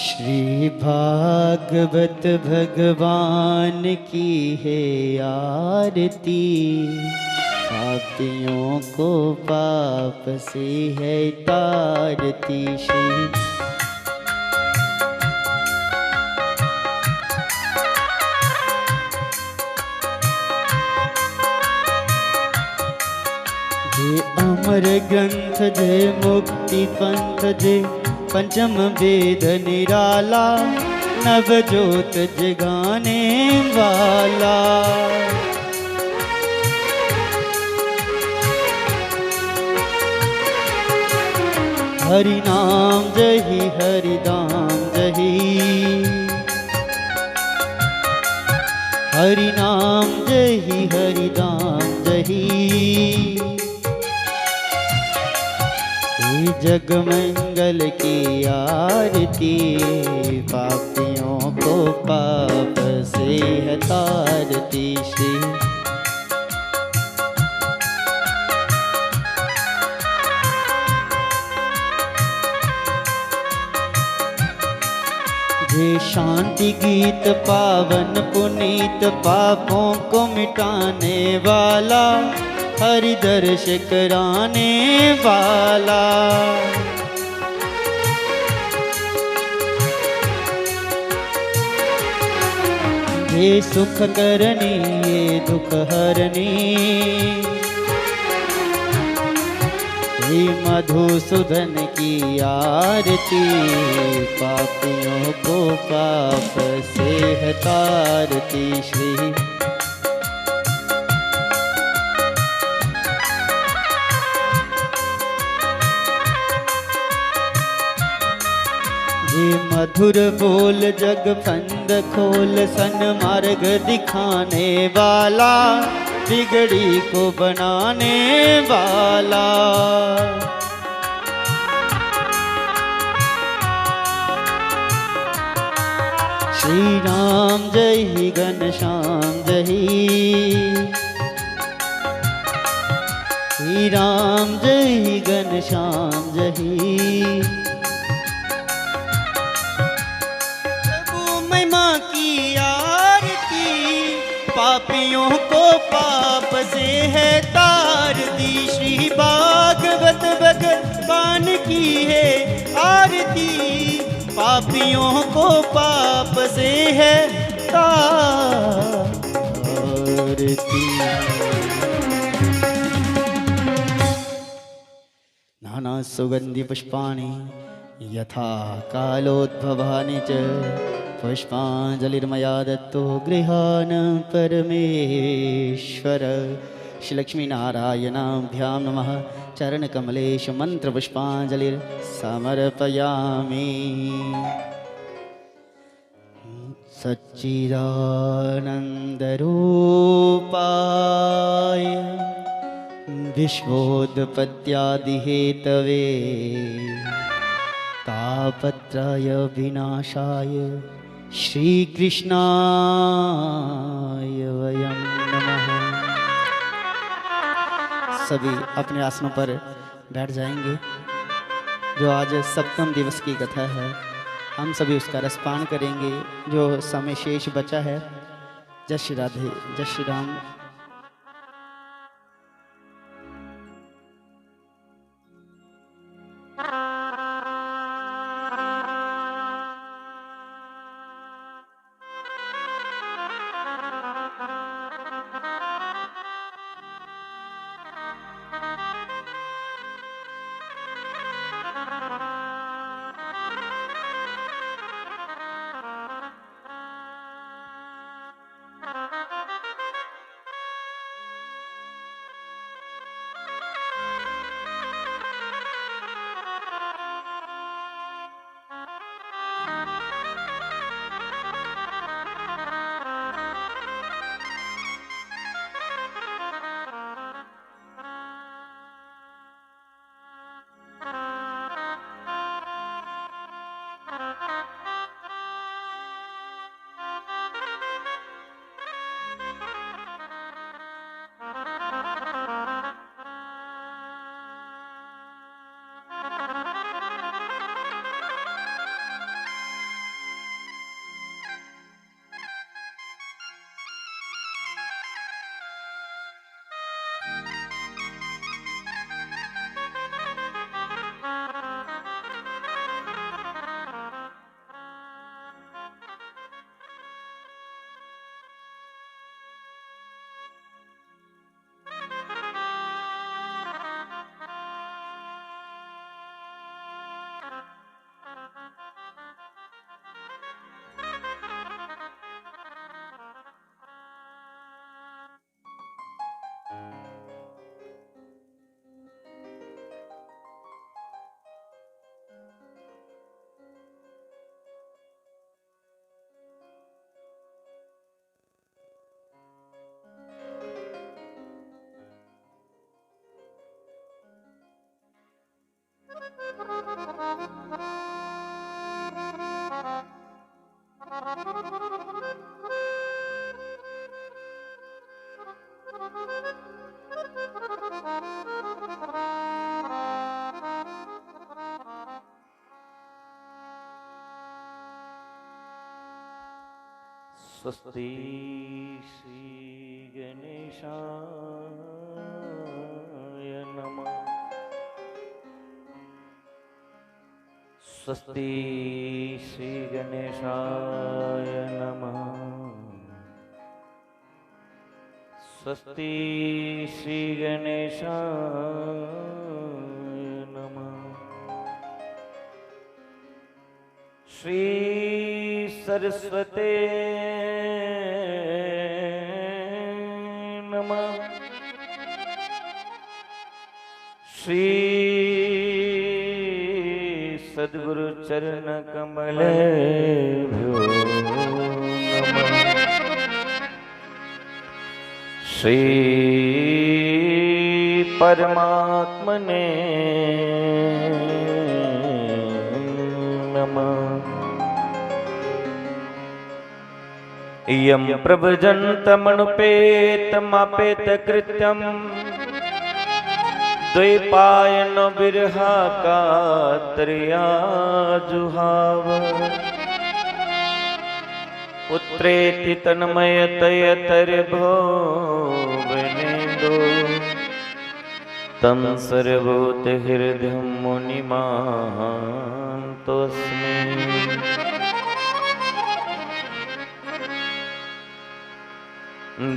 श्री भागवत भगवान की है आरती, पापियों को पाप से है तारती। श्री जे अमर ग्रंथ जय मुक्ति पंथ जय पंचम वेद निराला, नव ज्योत जगाने वाला। हरि नाम जही हरि दाम जही, हरि नाम जही हरि दाम जही। जग मंगल की आरती, पापियों को पाप से है तारती। श्री जे शांति गीत पावन पुनीत, पापों को मिटाने वाला, हरि दर्श कराने वाला। ये सुख करनी ये दुख हरनी, ये मधुसूदन की आरती, पापियों को पाप से है तारती। श्री मधुर बोल जग फंद खोल, सन्मार्ग दिखाने वाला, बिगड़ी को बनाने वाला। श्री राम जय घनश्याम जय, श्री राम जय घनश्याम जय। पापियों को पाप से है तारती, श्री भागवत भगवान की है आरती, पापियों को पाप से है तारती। नाना सुगंधि पुष्पाणि यथा कालोद्भवानि च, पुष्पांजलिर्मया दत्तो गृहाण परमेश्वर। श्री लक्ष्मी नारायणाभ्यां नमः। चरणकमलेषु मंत्रपुष्पांजलिर् समर्पयामि। सच्चिदानन्दरूपाय विश्वोत्पत्त्यादिहेतवे, तापत्रय विनाशाय श्री कृष्णाय वयं नमः। सभी अपने आसनों पर बैठ जाएंगे। जो आज सप्तम दिवस की कथा है, हम सभी उसका रसपान करेंगे। जो समय शेष बचा है, जय श्री राधे, जय श्री राम। स्वस्ति श्री गणेशाय नमः। स्वस्ति श्री गणेशाय नमः। स्वस्ति श्री गणेशाय नमः। श्री सरस्वते नमः। श्री सद्गुरु चरण कमलेभ्यो नमः। श्री परमात्मने नमः। यं प्रभजन्तमनुपेतमापेत कृत्यं द्वैपायनो विरहाकातर्याजुहाव पुत्रेति तन्मयतयतर्भुवनेन्दु तं सर्वभूतहृदयं मुनिमान्तोऽस्मि।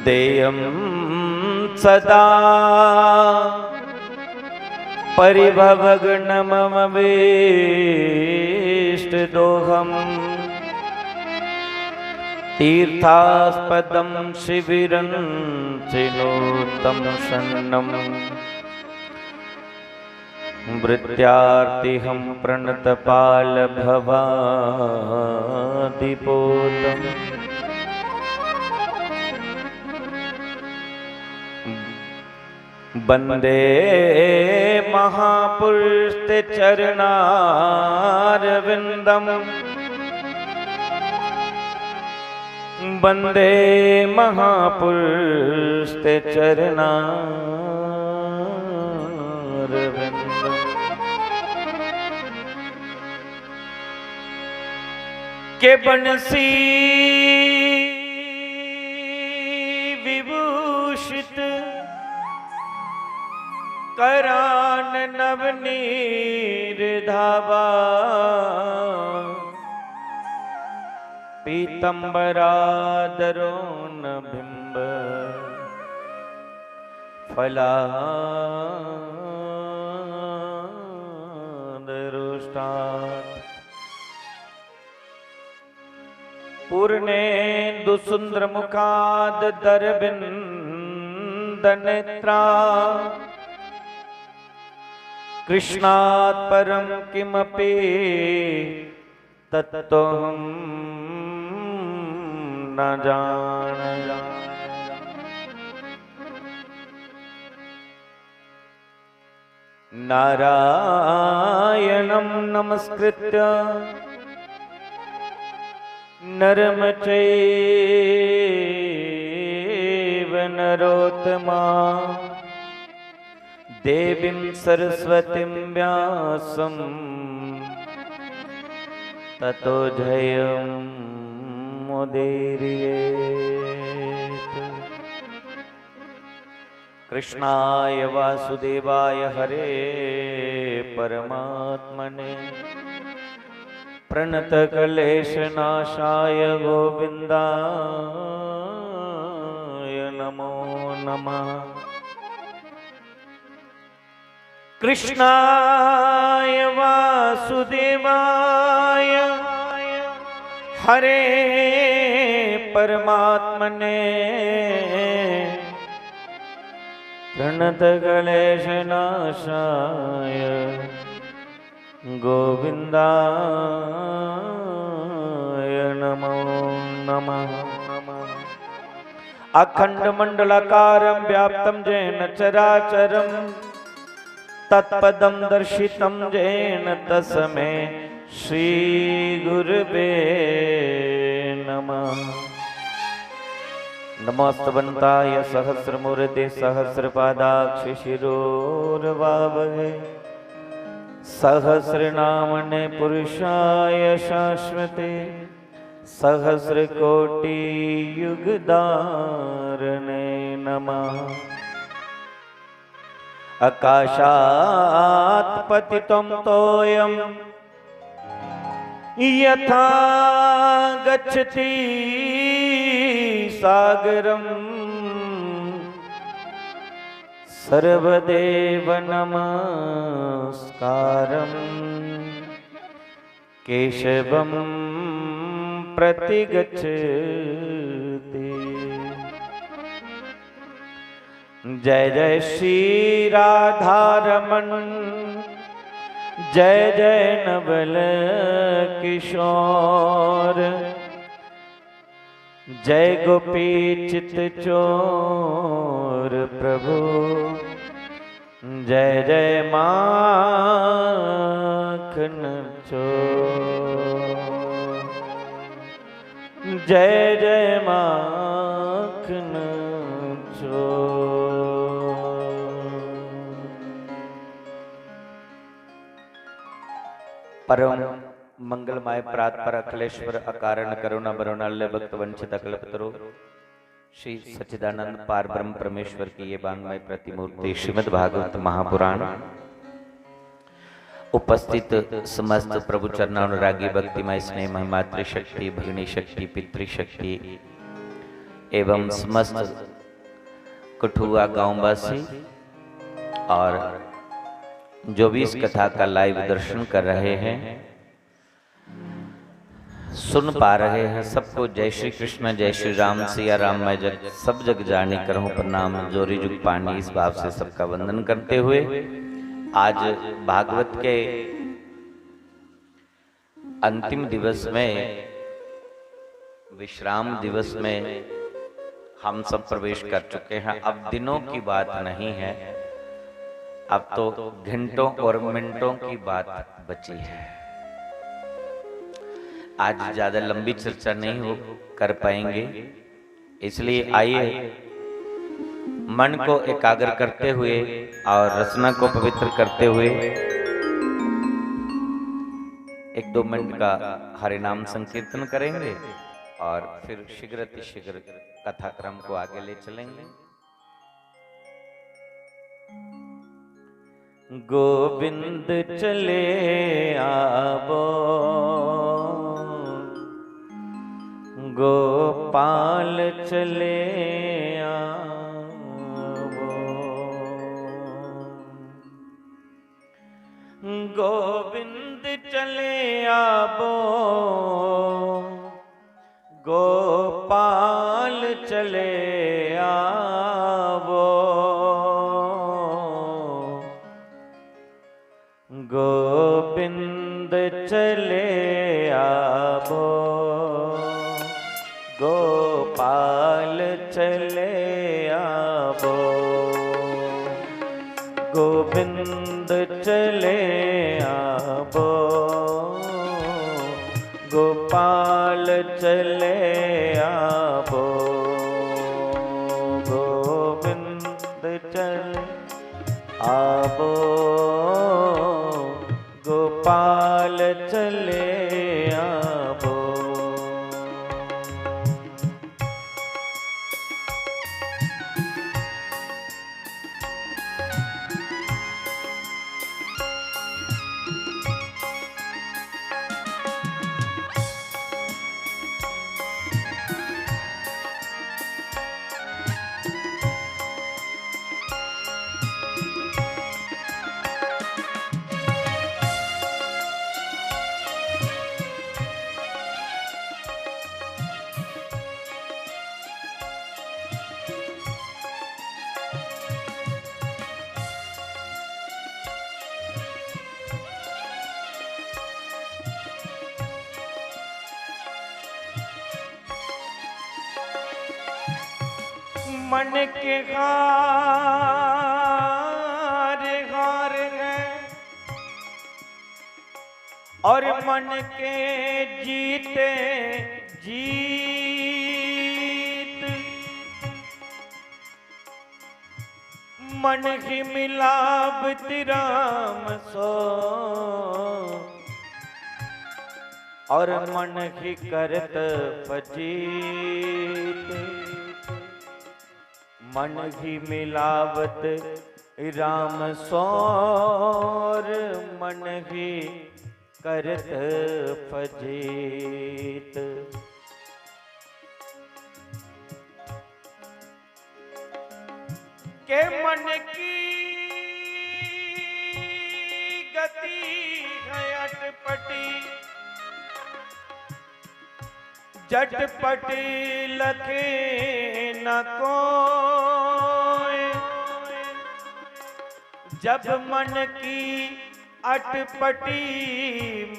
देयं सदा परिभवग्नममवेष्टदोहम् तीर्थास्पदं शिबिरं चिनोतं शरणं वृत्यार्तिहं प्रणतपालभवादिपोतम् वंदे महापुरुषते चरणारविंदम। वंदे महापुरुषते चरणारविंदम। के बंसी विभूषित करान नवनीर धावा पीतंबरादरो न बिंब फलादरुष्टात् पूर्णेन्दु सुंदर मुखाद दरबिंद नेत्रा कृष्णात् परं किमपि तत्त्वं न जाने। नारायणं नमस्कृत्य नरं चैव नरोत्तमं देवीं सरस्वतीं व्यासं ततो जयमुदीरयेत्। कृष्णाय वासुदेवाय हरे परमात्मने प्रणतक्लेशनाशाय गोविन्दाय नमो नमः। कृष्णाय वासुदेवाय हरे परमात्मने प्रणतक्लेशनाशाय गोविन्दाय नमो नमः। अखण्डमण्डलाकारं व्याप्तं येन चराचरं तत्पदं दर्शितं येन तस्मै श्रीगुरुवे नमः। नमस्तवन्ताय सहस्रमूर्ते सहस्रपादाक्ष शिरोर्वावहे सहस्रनामने पुरुषाय शाश्वते सहस्र कोटि युगधारणे नमः। आकाशात् पतितं तोयं यथा गच्छति सागरं सर्वदेव नमस्कारं केशवं प्रति गच्छति। जय जय श्री राधारमण, जय जय नवल किशोर, जय गोपी चित चोर प्रभु, जय जय माखन चोर, जय जय माखन चोर। परम मंगलमय प्रातपर अखिलेश्वर अकारण करुणा बरुणाल्य भक्त वंचित अकल्पतरो श्री सच्चिदानंद पार ब्रह्म परमेश्वर की ये वांग्मय प्रतिमूर्ति श्रीमद् भागवत महापुराण उपस्थित समस्त प्रभु चरणानुरागी भक्तिमय स्नेह महिमात्री शक्ति भगिनी शक्ति पितृशक्ति एवं समस्त कठुआ गांववासी और जो भी इस कथा का लाइव दर्शन कर रहे हैं, सुन पा रहे हैं, सबको जय श्री कृष्ण, जय श्री राम, सिया राम, मैं जग सब जग जानी करहूं प्रणाम, जोरी जुग पानी, इस भाव से सबका वंदन करते हुए आज भागवत के अंतिम दिवस में, विश्राम दिवस में हम सब प्रवेश कर चुके हैं। अब दिनों की बात नहीं है, अब तो घंटों और मिनटों की बात बची है। आज ज्यादा लंबी चर्चा नहीं हो कर पाएंगे, इसलिए आइए मन को एकाग्र करते हुए और रचना को पवित्र करते हुए 1-2 मिनट का हरि नाम संकीर्तन करेंगे और फिर शीघ्र कथाक्रम को आगे ले चलेंगे। गोविंद चले आवो, गोपाल चले आवो, गोविंद चले आवो, गोपाल चले आवो, गोविंद चले आवो, गोपाल चले आवो, गोविंद चले आवो, गोपाल चले आवो, गोविंद चले आवो, गोपाल चले आवो। मन के हार हार है और मन के जीते जीत, मन ही मिलावत राम सो, और मन ही करत फजीत, मन ही मिलावत राम सौर, मन ही करत फजीत। के मन की गति है अटपटी, झटपटी लखे न कोई। जब मन की अटपटी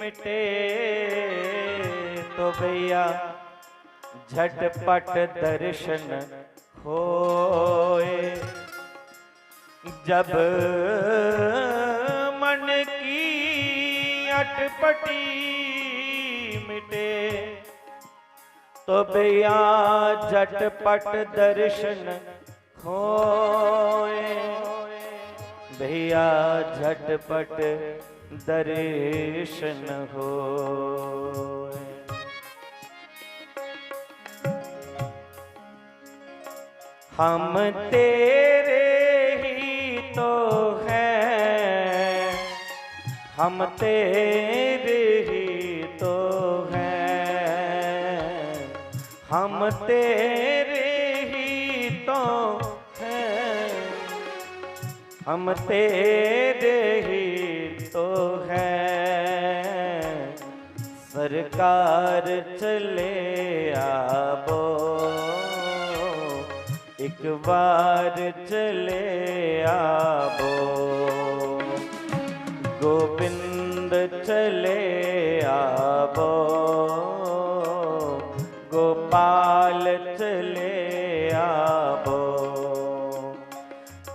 मिटे तो भैया झटपट दर्शन होए। जब मन की अटपटी मिटे तो भैया झटपट दर्शन होए। भैया झटपट दर्शन होए। हम तेरे ही तो हैं, हम तेरे ही तो हैं, हम तेरे ही तो हैं, हम तेरे ही तो हैं। सरकार चले आबो, एक बार चले आबो। गोविंद चले आबो, गोपाल चले आबो।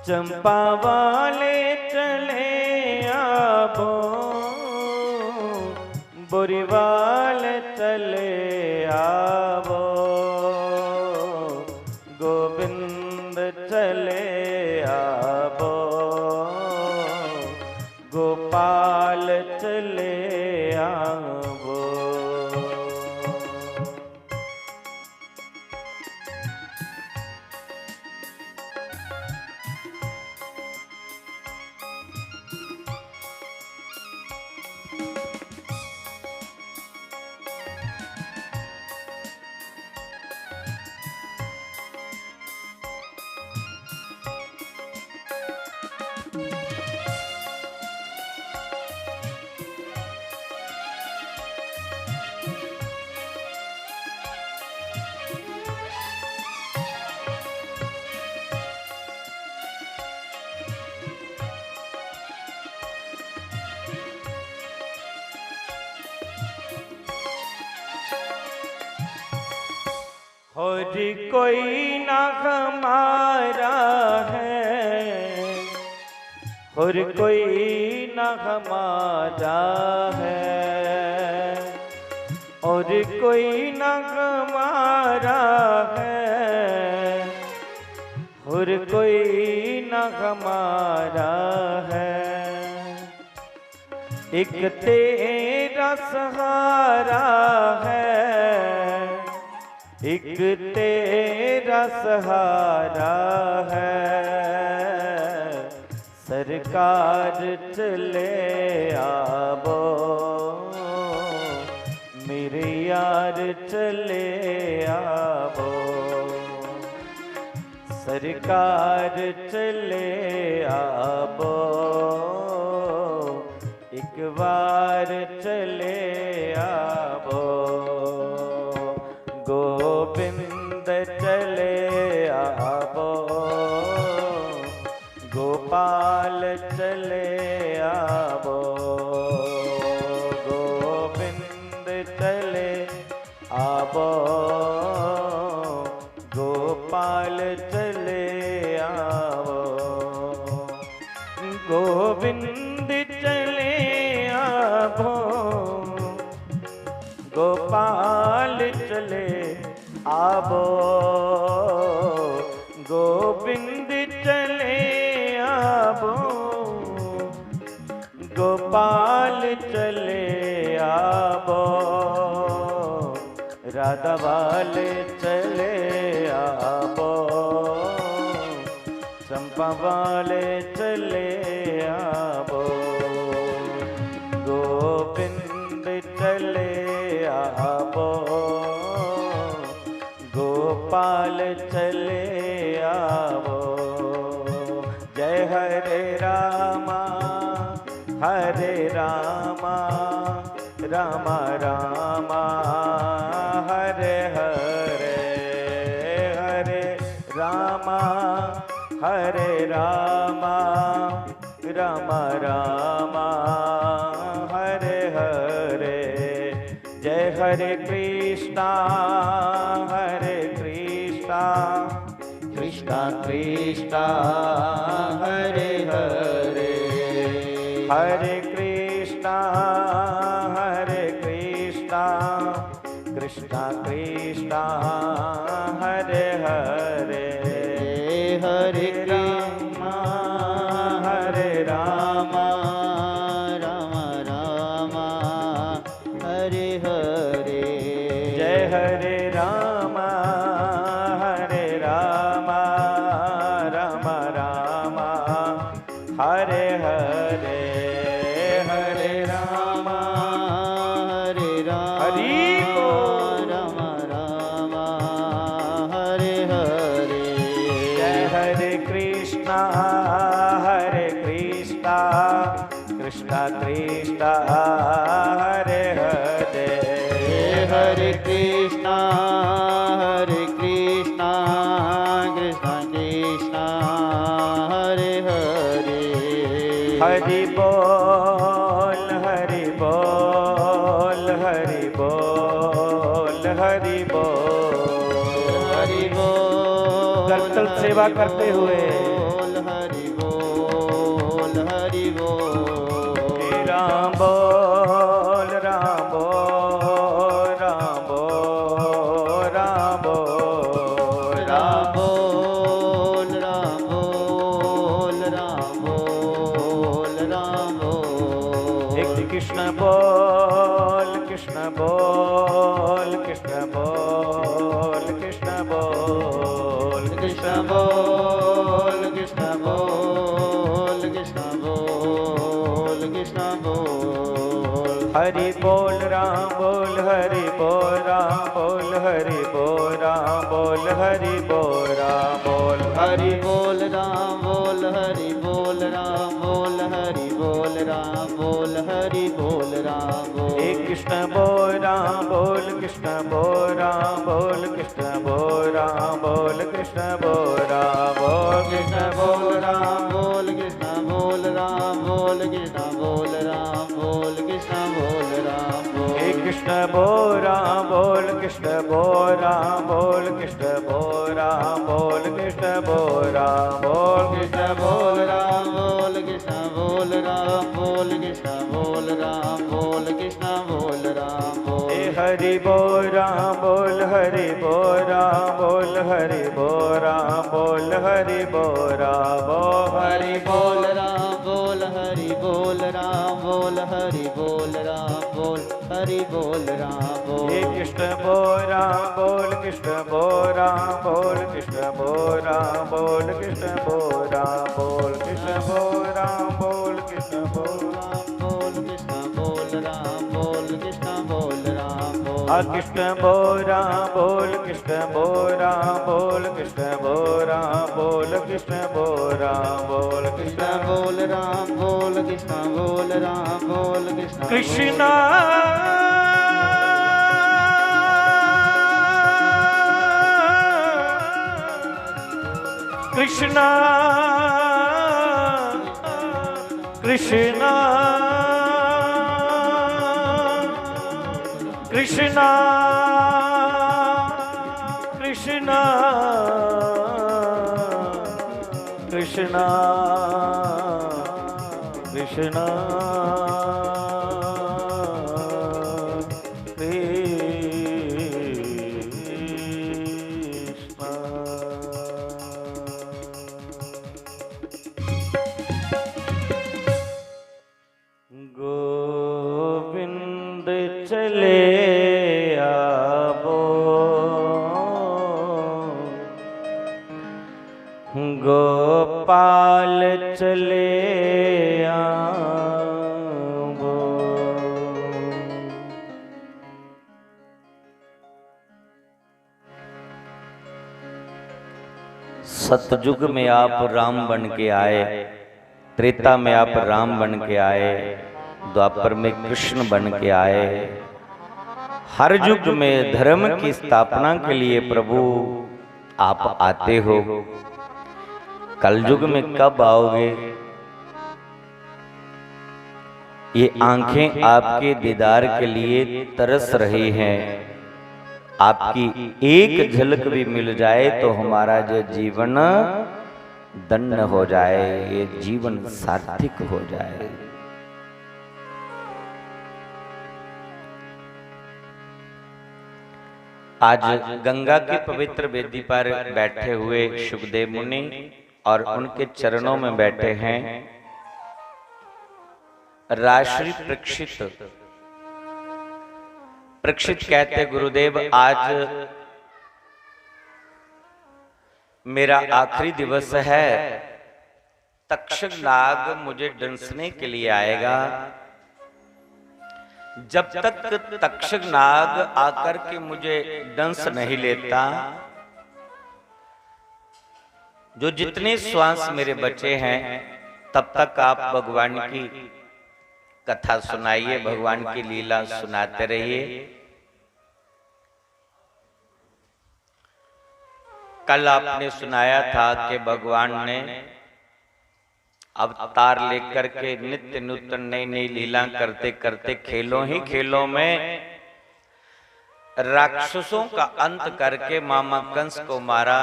चंपा वाले चले आबो, बोरीवाल चले आबो। गोविंद चले आबो, गोपाल चले आबो। और कोई ना हमारा है, और कोई ना हमारा है, और कोई ना हमारा है, और कोई ना हमारा है। एक तेरा सहारा है, एक तेरा सहारा है। सरकार चले आबो, मेरे यार चले आबो। सरकार चले आबो, एक बार चले आबो। गोविंद चले आबो, गोपाल चले आबो। गोविंद चले आबो, गोपाल चले आबो। गोविंद चले आबो, गोपाल चले आबो। गोविंद चले आबो, गोपाल चले आबो। राधा वाले चले आबो, चंपा वाले चले आबो, गोविंद चले आबो, गोपाल चले आवो। जय हरे रामा रामा रामा हरे हरे, हरे रामा रामा रामा रामा हरे हरे। जय हरे कृष्णा कृष्णा कृष्णा हरे हरे, हरे कृष्णा कृष्णा कृष्णा हरे हरे, हरे रामा रामा रामा हरे हरे। जय हरे रामा रामा रामा हरे हरे, हरे रामा हरि रामा रामा हरे हरे। जय हरे कृष्णा कृष्णा कृष्णा हरे हरे, हरे कृष्णा कृष्णा कृष्णा हरे हरे। हरि बोल हरि बोल हरि बोल हरि बोल हरि बोल। कीर्तन सेवा करते हुए हरि बोल हरि बोल। राम बोल राम बोल राम बोल राम बोल राम बोल राम बोल राम बोल राम बोल। एक कृष्ण बोल कृष्ण बोल कृष्ण बोल कृष्ण बोल कृष्ण बोल कृष्ण बोल कृष्ण बोल कृष्ण बोल। हरि बोल राम बोल हरि बोल राम बोल हरि बोल राम बोल हरि बोल राम बोल। हरि बोल राम बोल हरि बोल राम बोल हरि बोल राम बोल हरि बोल राम बोल। एक कृष्ण बोल राम बोल कृष्ण बोल राम बोल कृष्ण बोल राम बोल कृष्ण बोल राम बोल कृष्ण बोल राम बोल कृष्ण बोल राम बोल कृष्ण बोल राम बोल कृष्ण बोल राम बोल। एक कृष्ण बोल राम बोल कृष्ण बोल राम बोल कृष्ण बोल राम बोल कृष्ण बोल राम बोल कृष्ण बोल राम बोल कृष्ण बोल राम बोल कृष्ण बोल राम बोल कृष्ण बोल राम बोल। हरि बोल राम बोल हरि बोल राम बोल हरि बोल राम बोल हरि बोल राम बोल। हरि बोल राम बोल हरि बोल राम बोल हरि बोल राम बोल हरि बोल राम बोल। कृष्ण बोल राम बोल कृष्ण बोल राम बोल कृष्ण बोल राम बोल कृष्ण बोल राम बोल कृष्ण बोल राम बोल कृष्ण बोल राम बोल कृष्ण बोल राम बोल कृष्ण बोल राम बोल। कृष्ण बोल राम बोल कृष्ण बोल राम बोल कृष्ण बोल राम बोल कृष्ण बोल राम बोल कृष्ण बोल राम बोल कृष्ण बोल राम बोल कृष्ण कृष्णा कृष्णा कृष्णा कृष्णा कृष्णा कृष्णा कृष्णा गोविंद चले आबो, सतयुग में आप राम बन के आए, त्रेता में आप राम बन के आए, द्वापर में कृष्ण बन के आए। हर युग में धर्म की स्थापना के लिए प्रभु आप आते हो। कलयुग में कब आओगे? ये आंखें आपके दीदार के लिए तरस रही हैं। आपकी एक झलक भी मिल जाए तो हमारा जो जीवन धन्य हो जाए, ये जीवन सार्थक हो जाए। आज गंगा की पवित्र वेदी पर बैठे हुए सुखदेव मुनि और उनके चरणों में बैठे हैं राजश्री परीक्षित। परीक्षित कहते, गुरुदेव आज मेरा आखिरी दिवस है, तक्षक नाग मुझे डंसने के लिए आएगा। जब तक तक्षक नाग आकर के मुझे डंस नहीं लेता, जो जितने श्वास मेरे बचे हैं, तब तक आप भगवान की कथा सुनाइए, भगवान की लीला सुनाते रहिए। कल आपने सुनाया था कि भगवान ने अवतार लेकर के नित्य नूतन नई नई लीला करते करते खेलों ही खेलों में राक्षसों का अंत करके मामा कंस को मारा।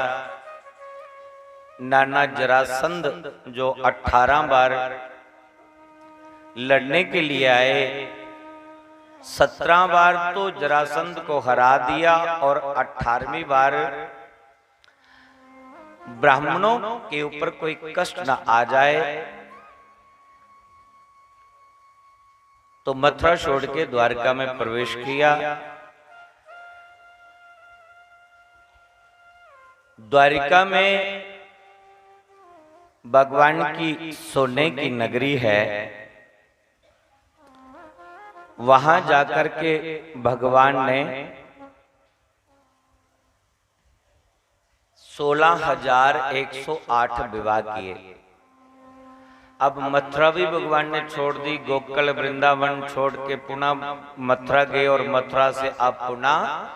नाना जरासंध जो 18 बार लड़ने के लिए आए, 17 बार तो जरासंध को हरा दिया और 18वीं बार ब्राह्मणों के ऊपर कोई कष्ट न आ जाए तो मथुरा छोड़ के द्वारका में प्रवेश किया। द्वारिका में भगवान की सोने की नगरी है। वहां जाकर के भगवान ने 16,108 विवाह किए। अब मथुरा भी भगवान ने छोड़ दी, गोकुल वृंदावन छोड़ के पुनः मथुरा गए और मथुरा से अब पुनः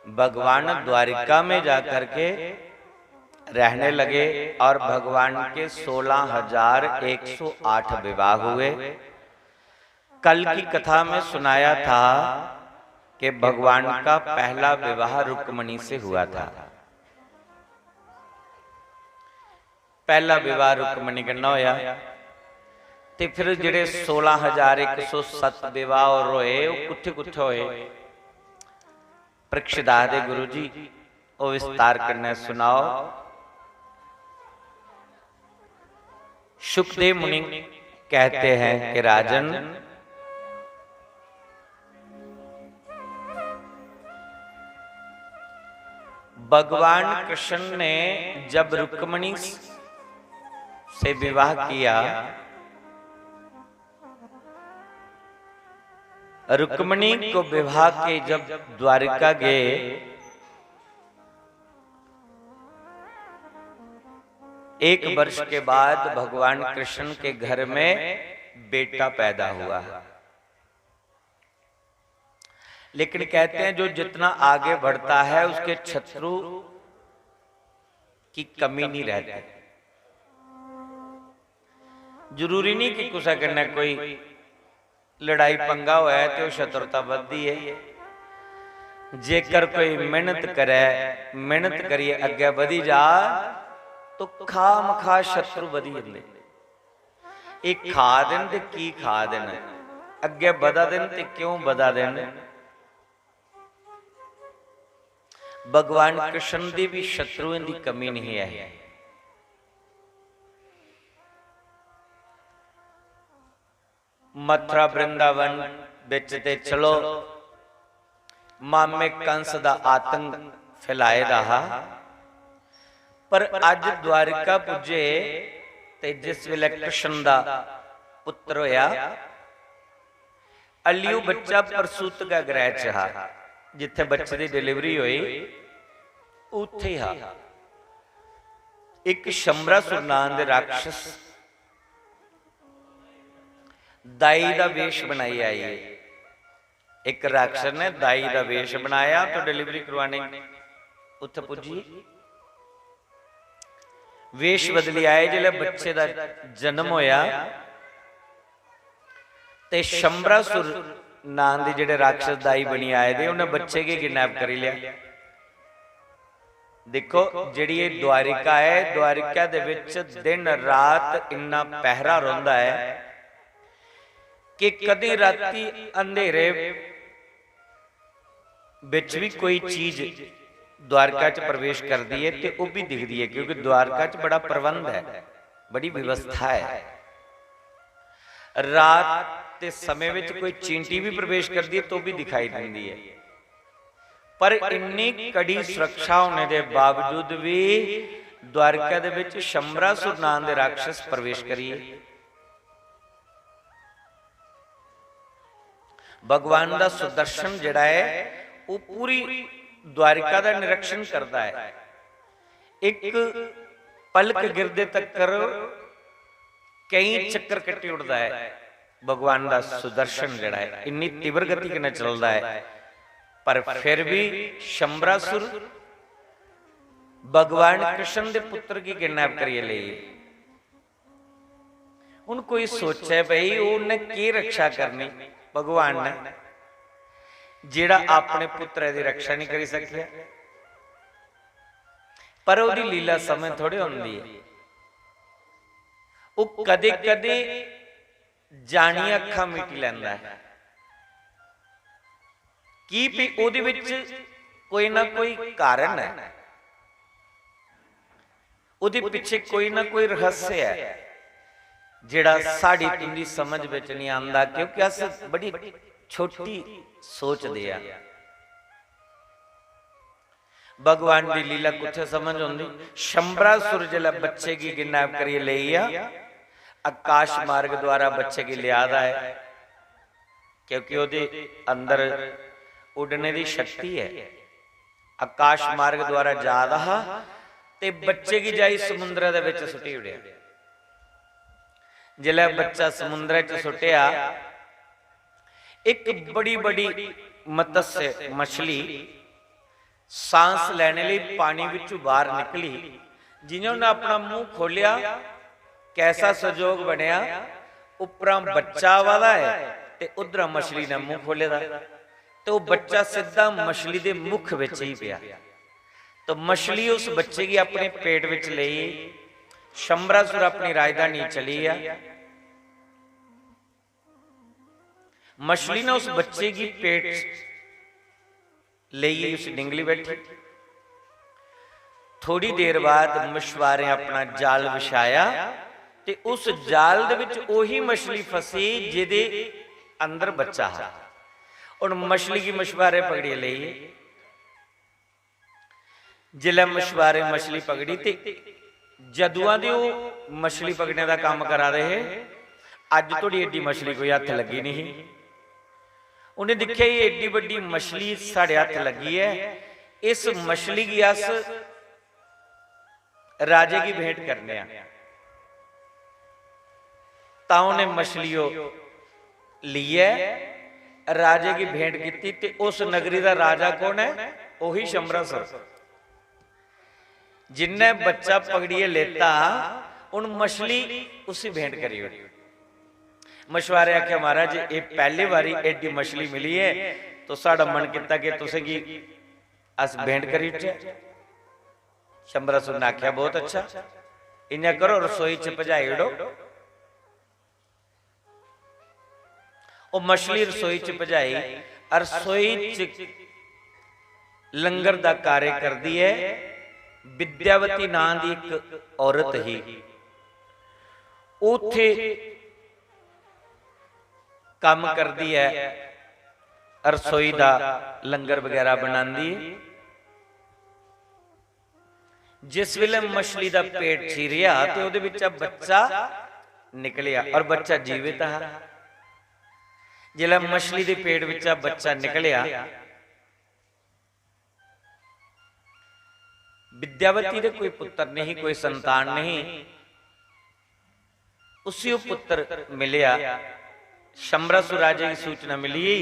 भगवान द्वारिका में जाकर के रहने लगे और भगवान के 16,108 विवाह हुए। कल की कथा में सुनाया था कि भगवान का पहला विवाह रुक्मिणी से हुआ था। पहला विवाह रुक्मिणी करना होया ते फिर जिहड़े 16,107 विवाह और होए कुत्थे कुत्थे होए? परीक्षित दे गुरु जी वो विस्तार करने सुनाओ। सुखदेव मुनि कहते हैं कि राजन, भगवान कृष्ण ने जब रुक्मिणी से विवाह किया, रुक्मिणी को विवाह के जब द्वारिका गए, एक वर्ष के बाद भगवान कृष्ण के घर में बेटा पैदा हुआ। लेकिन कहते हैं जो जितना आगे बढ़ता है उसके शत्रु की कमी नहीं रहती। जरूरी नहीं कि कुछ करना कोई लड़ाई पंगा हुआ है तो शत्रुता बढ़ती है। जेकर कोई मेहनत करे, मेहनत करिए अगे बढ़ी जा तो खाम खा शत्रु बढ़ी जाते। एक खा देन ते की खा देन, अगे बढ़ा देन ते क्यों बढ़ा देन। भगवान कृष्ण दी भी शत्रुओं की कमी नहीं है। मथुरा वृंदावन बिच ते चलो मामे कंस दा आतंक फैलाए रहा, पर अज द्वारिका पुजे ते जिस वेले कृष्ण दा पुत्र होया, अलियो बच्चा प्रसूत का ग्रह च हा, जिथे बच्चे की डिलीवरी हुई उथे हा। एक शंबरासुर नाम दे राक्षस दाई का वेश बनाई आई है। एक राक्षस ने दाई का वेश बनाया तो डिलीवरी करवाने उत्थे पुजी, वेश बदली आए, जिले बच्चे का जन्म होया ते शंबरासुर नाम के जिहड़े राक्षस दाई बनी आए थे उन्हें बच्चे के किडनैप कर लिया। देखो जिहड़ी ये द्वारिका है, द्वारिका दे विच दिन रात इन्ना पहरा रहिंदा है कि कदी राती अंधेरे विच भी कोई चीज द्वारका च प्रवेश करती है तो वह भी दिखती है, क्योंकि द्वारका च बड़ा प्रबंध है, बड़ी व्यवस्था है। रात के समय विच कोई चींटी भी प्रवेश करती है तो भी दिखाई देती है, पर इन्नी कड़ी सुरक्षा होने के बावजूद भी द्वारका दे विच शंबरासुर नाम के राक्षस प्रवेश करिए। भगवान का सुदर्शन जिहड़ा है वो पूरी द्वारिका का निरीक्षण करता है। एक पलक गिरदे तक कई चक्कर कट्टी उड़ता है। भगवान का सुदर्शन जिहड़ा है इन्नी तीव्र गति के चलता है, पर फिर भी शंबरासुर भगवान कृष्ण के पुत्र की किडनैप करिए ले। हुण कोई सोचे भाई उन्हें की रक्षा करनी, भगवान ने जिहड़ा अपने पुत्र की रक्षा नहीं करी सकिया, पर उहदी लीला समय थोड़े होंदी है। वो कदे कदे जानी अखां मीट लैंदा है कि भी उहदे विच कोई ना कोई कारण है, उहदे पिछे कोई ना कोई रहस्य है जिहड़ा साडी तुंदी समझ विच नहीं आंदा, क्योंकि अस बड़ी छोटी सोचदे आ। भगवान की लीला कुछ समझ आउंदी। शंबरासुर जिहड़ा बच्चे की किडनैप करिए ले आ, आकाश मार्ग द्वारा बच्चे की लियादा है, क्योंकि उहदे अंदर उड़ने की शक्ति है। आकाश मार्ग द्वारा जा रहा ते बच्चे की जाई समुद्र दे विच सुटी उड़िया। जिले बच्चा समुद्र च सुटिया, एक बड़ी बड़ी मत्स्य मछली सांस लेने लिए पानी विचों बाहर निकली। जिन्होंने अपना मुंह खोलिया, कैसा संजोग बनया, उपरा बच्चा वाला है ते उधर मछली ने मुंह खोले दा, तो बच्चा सीधा मछली के मुख विच ही पिया। तो मछली उस बच्चे की अपने पेट विच लई, शंबरासुर अपनी राजधानी चली आ। मछली ने उस बच्चे की पेट ले उस डिंगली बैठी। थोड़ी देर बाद मछुआरे अपना जाल विछाया ते उस जाल दे विच ओही मछली फसी जिहदे अंदर बच्चा है। और मछली की मछुआरे पकड़ी ले, जिले मछुआरे मछली पकड़ी ते जदुआं दे ओह मछली पकड़ने का काम करा रहे, अज थोड़ी एडी मछली कोई हथ लगी नहीं। उन्हें देखिया ये एडी बड़ी मछली साढ़े हथ लगी है, इस मछली की अस राजे की भेंट करने ता उन्हें मछलियों ली है, राजे की भेंट की ते उस नगरी का राजा कौन है? वही शंबरासुर। जिन्ने बच्चा पकड़िए लेता उन मछली उसी भेंट करी। मछुआरे आख्या महाराज ये पहली बारी एडी मछली मिली है, तो साड़ा मन किया कि तुसे की अस भेंट करी उठे। शंबरासुर ने आख्या बहुत अच्छा, इन्हें करो रसोई च भजाई उड़ो। वो मछली रसोई च भजाई, रसोई च लंगर का कार्य कर दी है। विद्यावती नाम की एक औरत ही उथे काम करती है, रसोई का लंगर वगैरह बनाती। जिस वेले मछली का पेट चीरिया तो उहदे विच बच्चा निकलिया और बच्चा जीवित है। जिला मछली के पेट विच बच्चा निकलिया, विद्यावती दे कोई पुत्र नहीं, कोई संतान नहीं। उसी पुत्र मिलिया। शंबरासुर राजे की सूचना मिली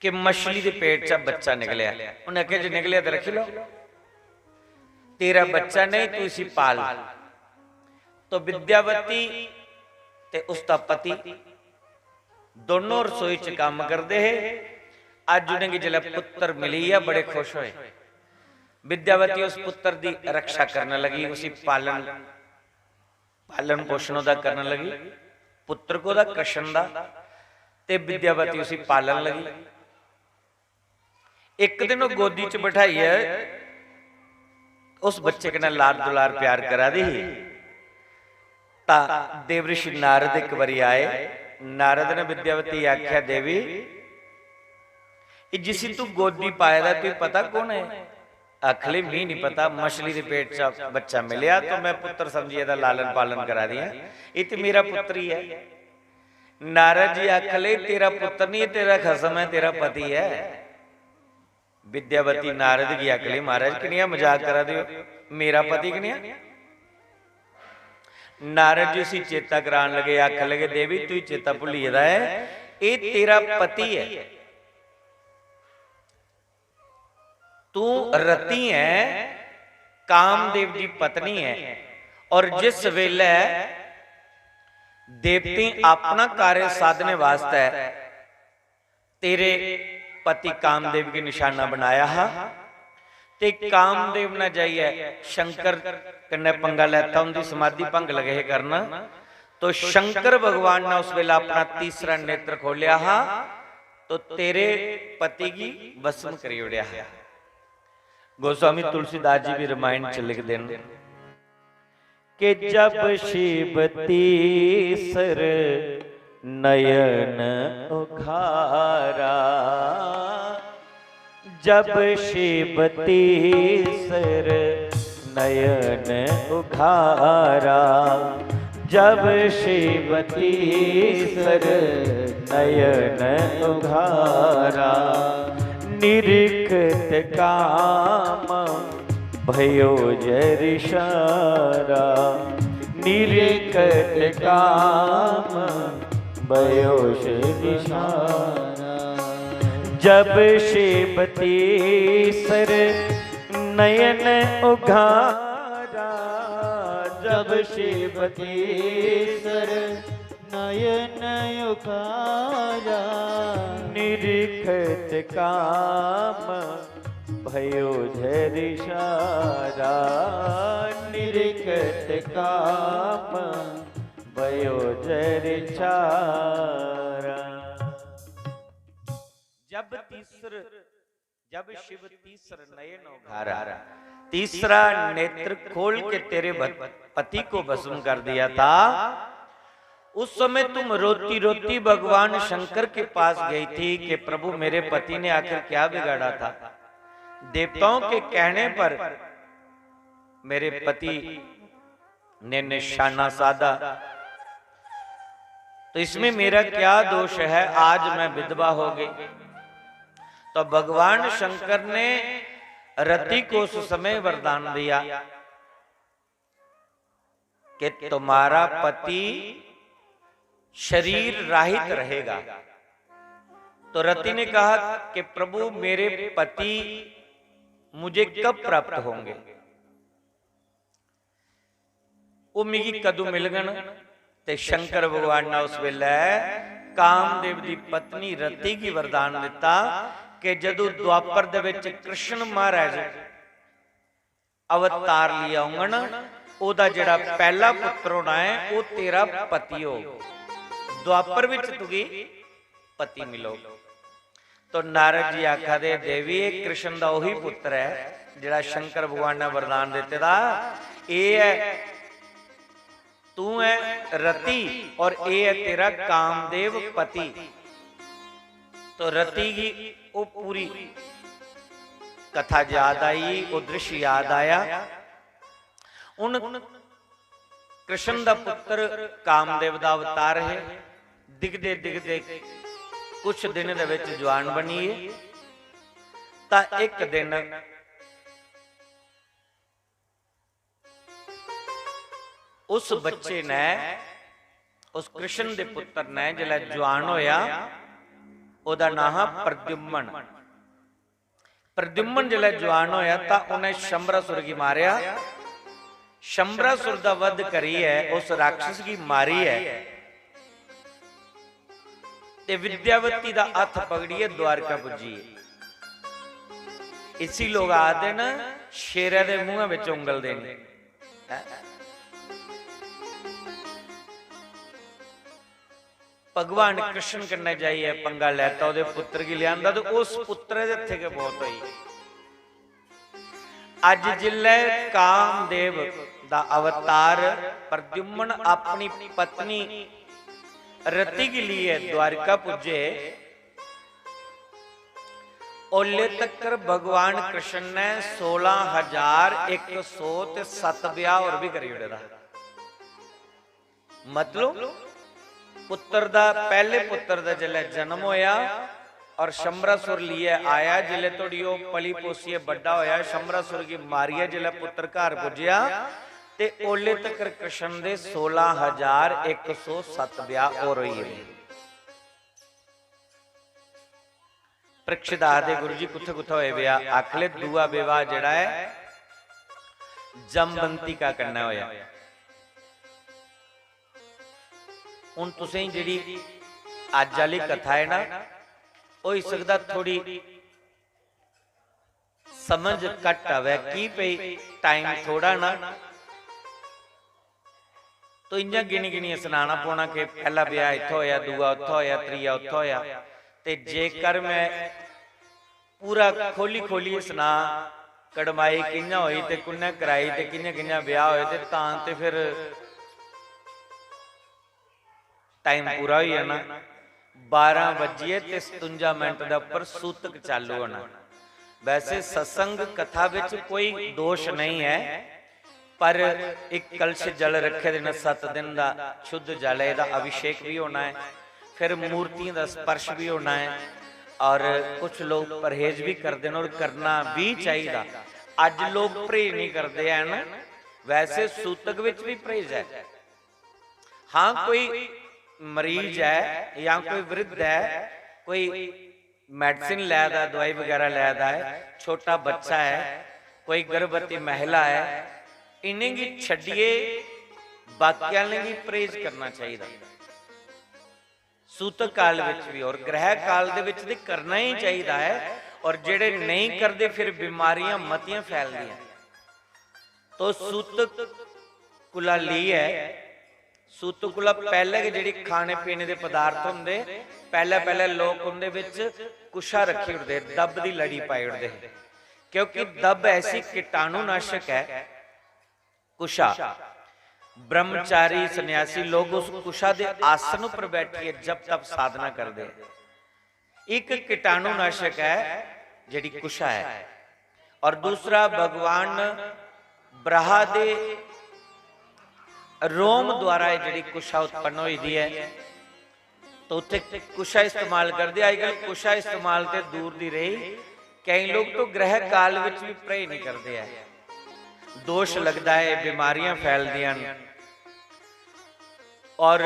कि मछली के पेट च बच्चा निकलिया। उन्हें आख्या जो निकलिया तो रख लो, तेरा बच्चा नहीं, तू इसी पाल। तो विद्यावती ते उसका पति दोनों रसोई च काम करते है। अज उन्हें जिला पुत्र मिली है, बड़े खुश होए। विद्यावती उस पुत्र की रक्षा करने लगी, उसी पालन पोषण का करने लगी, पुत्र को दा कृष्ण दा, ते विद्यावती उसी पालन लगी। एक दिन वो गोदी च बिठाई है, उस बच्चे के नाल लाड दुलार प्यार करा दी। ता देवऋषि नारद एक बारी आए। नारद ने विद्यावती आख्या, देवी जिसी तू गोदी पाया तू पता कौन है? अखले भी नहीं पता, मछली के पेट च बच्चा मिलिया तो मैं पुत्र समझिए दा लालन पालन करा दिया, ये तो मेरा पुत्र ही है। नारद जी अखले तेरा पुत्र नहीं, तेरा खसम है, तेरा पति है। विद्यावती नारद की अखले, महाराज कनिया मजाक करा दियो, मेरा पति कनिया। नारद जी उसी चेता करान लगे, आख लगे देवी तू ही चेता भुली जाता है, ये तेरा पति है, तू रति है, कामदेव की पत्नी है। और जिस वेले देवते अपना कार्य साधने वास्ते तेरे पति कामदेव की निशाना बनाया हा, ते कामदेव न जाइए शंकर कन्ने पंगा लेता, उनकी समाधि भंग लगे करना। तो शंकर भगवान ने उस वेला अपना तीसरा नेत्र खोलिया हा, तो तेरे पति की भस्म करी उड़िया है। गोस्वामी तुलसीदास जी भी रामायण च लिख देन कि जब शिव तीसर नयन उघारा, जब शिव तीसर नयन उघारा, जब शिव तीसर नयन उघारा, निरीखत काम भयो जरिशारा, निरीखत काम भयो जरिशारा। जब शिव तीसर नयन उघारा, जब शिव तीसर नयन उघारा, निरीखत काम भयो झरिशारा, निरीखत काम भयो झरिशारा। जब शिव तीसर नयन उघारा, तीसरा नेत्र खोल के तेरे पति को भस्म कर दिया था, उस समय तुम रोती रोती भगवान शंकर के पास गई थी कि प्रभु मेरे पति ने आखिर क्या बिगाड़ा था। देवताओं के कहने पर मेरे पति ने निशाना साधा, तो इसमें मेरा क्या दोष है, आज मैं विधवा हो गई। तो भगवान शंकर ने रति को उस समय वरदान दिया कि तुम्हारा पति शरीर राहित रहेगा। तो रति ने कहा कि प्रभु मेरे पति मुझे कब प्राप्त होंगे, वो मिगी कदू मिलगन। ते शंकर भगवान ने उस वेले कामदेव की पत्नी रति की वरदान दिता कि जदों द्वापर दे विच कृष्ण महाराज अवतार लिया आउंगन, ओदा जिहड़ा पहला पुत्र होना है वो तेरा पति हो, द्वापर विच तुगी पति मिलो। तो नारद जी आखा दे देवी कृष्ण दा ओही पुत्र है जिहड़ा शंकर भगवान ने वरदान दिते दा, ये है तू है रति और ये है तेरा कामदेव पति। तो रति की वो पूरी कथा याद आई, वो दृश्य याद आया। उन कृष्ण दा पुत्र कामदेव दा अवतार है, दिखदे दिखदे कुछ दिन दे विच जवान बनी है। ता एक दिन उस बच्चे ने उस कृष्ण के पुत्र ने जिला जवान होया ओदा नाम है प्रद्युम्न। प्रद्युम्न जिला जवान होया तो उन्हें शंबरासुर की मारिया। शंबरासुर का वध करी है, उस राक्षस की मारी है ते विद्यावती का हथ पकड़िए द्वारका पुजी। इसी लोग आते न शेरा के मुंह में उंगल देनी। भगवान कृष्ण कन्ने जाइए पंगा लैता ओदे पुत्र की लिया तो उस पुत्र दे हथे के बहुत हुई। अज जिले कामदेव दा अवतार प्रद्युम्न अपनी पत्नी रति के लिए द्वारका पुजे, ओले तक भगवान कृष्ण ने 16,107 ब्याह और भी करी उड़े। मतलब पुत्र दा पहले पुत्र दा जिले जन्म होया और शंबरासुर लिए आया, जिले थोड़ी पली पोसी बड़ा होया, शंबरासुर की मारिया, जिले पुत्र घर पुजया ते ओले तक कृष्ण दे 16,107 ब्याह और हुई है। परीक्षित आदे गुरु जी कुत्थे कुत्थे होए ब्याह? आखले दूआ विवाह जड़ा है जमवंती का करना होया। हुण तुसीं जिहड़ी अज वाली कथा है ना, हो सकदा थोड़ी समझ घट आवे की पई टाइम थोड़ा ना, तो इंजा गिनी गिनी सुनाना पौना कि पहला ब्याह इत्थों होया, दूआ उत्थों होया, त्रीया उत्थों होया। ते जेकर मैं पूरा खोली खोली सुना कड़माई कियां होई ते कुन्ने कराई ते कियां कियां ब्याह होए ते तां ते फिर टाइम पूरा ही है ना। 12 बजिए ते 57 मिनट के उपर सूतक चालू होना। वैसे सत्संग कथा विच कोई दोष नहीं है, पर एक कलश जल रखे देना 7 दिन का शुद्ध जल है, अभिषेक भी होना है, फिर मूर्तियों का स्पर्श भी होना है, और कुछ लोग परहेज भी करते हैं और करना भी चाहिए। अज लोग परहेज नहीं करते हैं ना, वैसे सूतक विच भी परहेज है। हाँ कोई मरीज है या कोई वृद्ध है, कोई मेडिसिन लैदा, दवाई वगैरह लैदा है, छोटा बच्चा है, कोई गर्भवती महिला है, इन्हें की छड़िए बाकियां ने भी परहेज करना चाहिए। सूतक काल विच भी और ग्रह काल दे विच भी करना ही चाहिए है, और जेड़े नहीं करते फिर बीमारियां मतियां फैलदियां। तो सूतक कुला ली है, सूतक कुला पहले के जिहड़ी खाने पीने के पदार्थ होंदे, पहले लोग उनदे विच कुशा रखी उड़दे, दब दी लड़ी पाई उड़दे, क्योंकि दब ऐसी कीटाणुनाशक है। कुशा ब्रह्मचारी सन्यासी लोग उस कुशा के आसन पर बैठिए जब तब साधना करते। एक कीटाणुनाशक है जिहड़ी कुशा है, और दूसरा भगवान ब्रहा दे रोम द्वारा जिहड़ी कुशा उत्पन्न हुई दी है, तो उत्थे कुशा इस्तेमाल करते। अजकल कुशा इस्तेमाल ते दूर दी रही, कई लोग तो ग्रह काल विच भी प्रे नहीं करते हैं, दोष लगता है, बीमारियां फैलदियां। और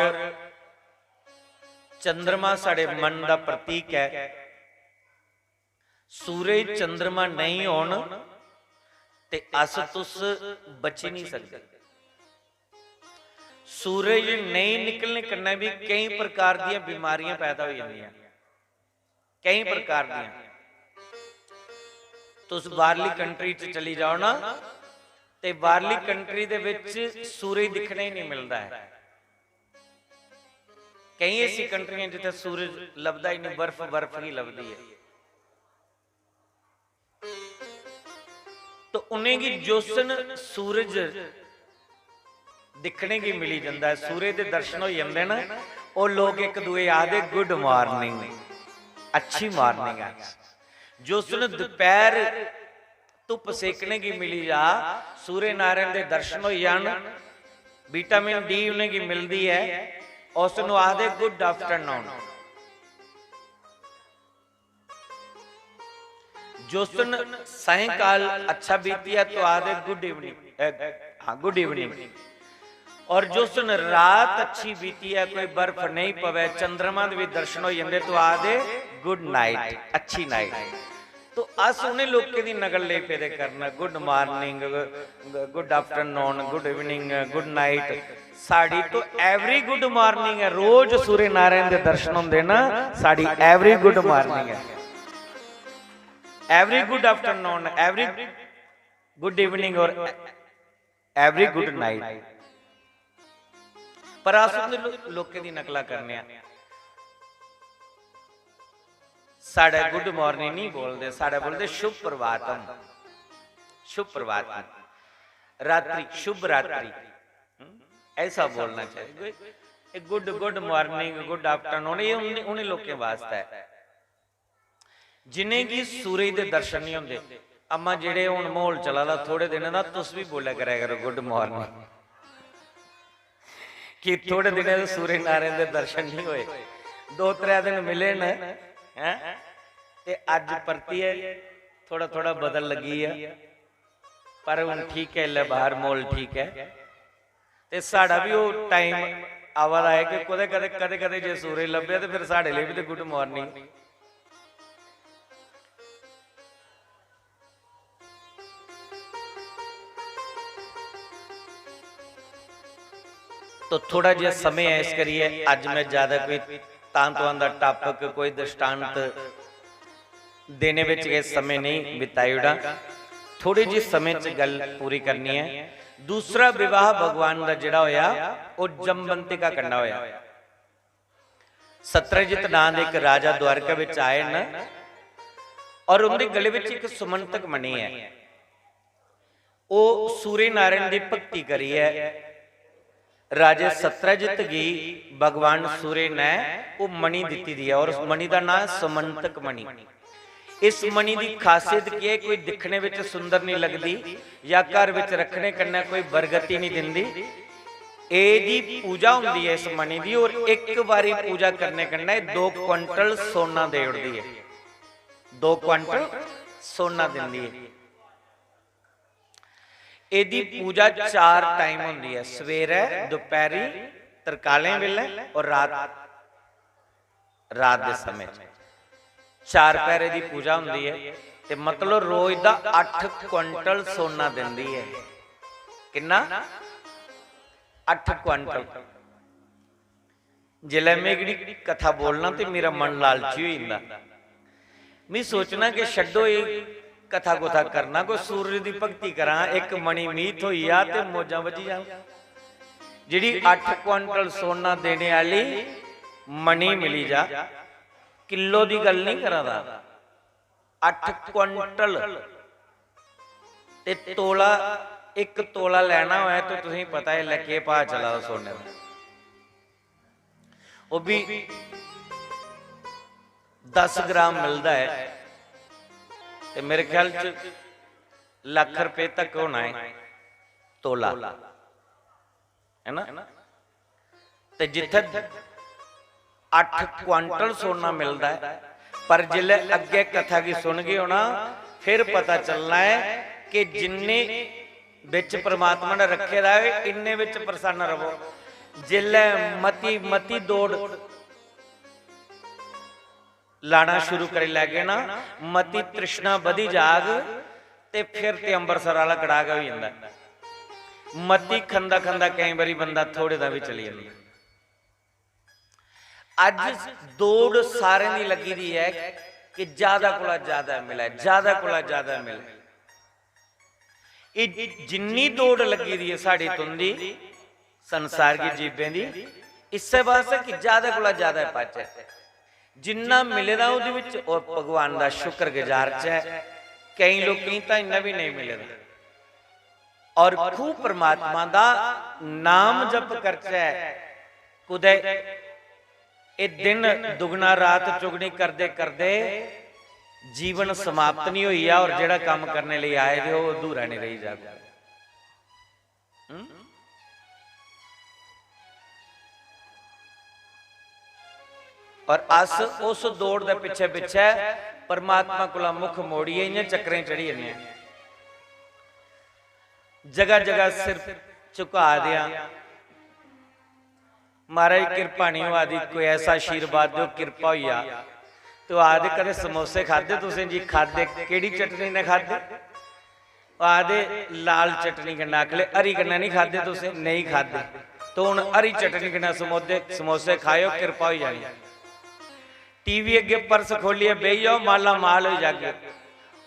चंद्रमा साडे मन का प्रतीक है, सूरज चंद्रमा नहीं होण ते अस तुस बची नहीं सकते। सूरज नहीं निकलने करना भी कई प्रकार दी बीमारियां पैदा हो जांदियां, कई प्रकार दी। तुस बाहरली कंट्री च चली जाओ ना, ते बाहरली कंट्री दे विच सूरज दिखने ही नहीं मिलता है। कई ऐसी कंट्रियां जिथे सूरज लभदा ही नहीं, बर्फ बर्फ ही लभदी है। तो उन्हें की जोसन सूरज दिखने की मिली जाता है, सूरज के दर्शन हो जाते ना, वो लोग एक दूए आदे गुड मॉर्निंग, अच्छी मॉर्निंग है। जोसन दोपहर धुप सेकने की मिली जा, सूर्य नारायण के दर्शन हो जान, विटामिन डी उन्हें की मिलती है, उसनों आदे गुड आफ्टरनून। जोसन सायंकाल अच्छा बीती है तो आदे गुड इवनिंग, हाँ गुड इवनिंग। और जो सुन रात अच्छी बीती है, कोई बर्फ नहीं पवे, चंद्रमा के भी दर्शन हो जाते, तो आदे गुड नाइट, अच्छी नाइट। तो अस उन्हें लोगों की नकल ले पे करना, good morning, good afternoon, good evening, good night. Sari तो एवरी गुड मॉर्निंग है, रोज सूर्य नारायण के दर्शन होंगे ना, साड़ी एवरी गुड मॉर्निंग है, every good afternoon, every good evening और एवरी गुड नाइट। पर अस लोगों की नकला करने, साढ़े गुड मॉर्निंग नहीं बोलते, साढ़े बोलते शुभ प्रभातम, शुभ प्रभात, रात्रि, शुभ रात्रि, ऐसा बोलना चाहिए। Good good morning, good afternoon, ये उन्हें लोगों के वास्ते है जिन्हें की सूरज के दर्शन नहीं होंगे। अम्मा जेड़े हुण माहौल चला दा थोड़े दिन का, तुस भी बोलिया करा करो गुड मॉर्निंग, कि थोड़े दिन सूर्य नारायण के दर्शन नहीं हुए, 2-3 दिन मिले न है, ते अज परती है थोड़ा थोड़ा बदल लगी है, पर हुण ठीक है, ले बाहर माहौल ठीक है। ते साड़ा भी वो टाइम आवा दा है कि कदे कदे कदे कदे जे सूरज लभे तो फिर साढ़े लिए भी तो गुड मॉर्निंग। तो थोड़ा जिहा समय है, इस करिए अज मैं ज्यादा कोई तांतुआं दा टॉपिक, कोई दृष्टांत देने विच ये समय नहीं बिताईड़ा, थोड़ी जी समय च गल पूरी करनी है। दूसरा विवाह भगवान का जिहड़ा होया वो जमवंती का कंडा होया। सत्रजित नाम एक राजा द्वारका विच आए न, और उनके गले विच एक सुमंतक मणि है, वो सूर्य नारायण की भक्ति करी है। राजे सत्रजित की भगवान सूर्य ने वो मणि दी दी है, और उस मणि का नाम सुमंतक मणि। इस मणि की खासियत की है, कोई दिखने में सुंदर नहीं लगती या घर में रखने करना कोई बरगति नहीं दिंदी। एदी पूजा होंदी है इस मणि की, और एक बारी पूजा करने करना 2 क्विंटल सोना दे उड़दी है, 2 क्विंटल सोना दिंदी है। एदी पूजा 4 टाइम होंदी है, सवेरे, दोपहरी, तरकाले वेले और रात के समय 4 पहरे की पूजा होंदी है। ते मतलब रोज का 8 क्विंटल सोना दिंदी है। कितना? 8 क्विंटल। जिले मैं कथा बोलना तो मेरा मन लालची हो जाता, मैं सोचना कि छड्डो ये कथा कुथा करना, कोई सूर्य की भक्ति करा, एक मणि मीत होई आ ते मौजां वजी जा। जिहड़ी 8 क्विंटल सोना देने वाली मणि मिली जा, किलो की गल नहीं करा, 8 क्विंटल ते तोला, 1 तोला लेना होया तो तुसीं पता है लगे भाव चला सोने का, वो भी 10 ग्राम मिलता है, ते मेरे ख्याल च लाख रुपए तक होना है तोला, है ना। ते जिथे 8 क्विंटल सोना मिलता है, पर जिले अगे कथा की सुन गए होना, फिर पता चलना है कि जिन्ने बिच परमात्मा ने रखे रहे इन्ने बिच प्रसन्न रहो। जिले मती मती दौड़ लाना शुरू कर लगे ना, मती तृष्णा बधी जाग, ते फिर ते अंबरसर वाला कड़ागा हो जाता। मती खंदा खंदा कई बारी बंदा थोड़े दा भी चली जाता। अज दौड़ सारे दी लगी दी है कि ज्यादा कोला ज्यादा मिले, ज्यादा कोला ज्यादा मिले। जिन्नी दौड़ लगी दी है साड़ी तुंदी संसार की जीबें दी, इससे वास्ते कि ज्यादा कोला ज्यादा पाचे, जिन्ना मिलेगा उहदे विच और भगवान का शुक्र गुजार च है। कई लोग तो इन्ना भी नहीं मिलेगा, और खूब परमात्मा का नाम जप करचा है। कुदे ये दिन दुगना रात चुगनी करते करते जीवन समाप्त नहीं हुई है, और जेड़ा काम करने लिए आए थे वो अधूरा नहीं रही जाता। और अस उस दौड़ के पिछे पिछे परमात्मा को मुख मोड़िए, इं चक्करें चढ़ी जाने, जगह जगह सिर झुका दिया, महाराज कृपा नहीं हो आदि कोई ऐसा आशीर्वाद दो कृपा हुई आ तो आदि कदे समोसे खाधे तुसें जी खाधे केड़ी चटनी ने खाधे आदे लाल चटनी कन्नै आखले हरी कन्नै नहीं खाधे तुसें नहीं खाधे तो हुण हरी चटनी कन्नै समोसे खाओ कृपा हो जानी टीवी अगे परस खोलिए बेही जाओ माला माल हो जागे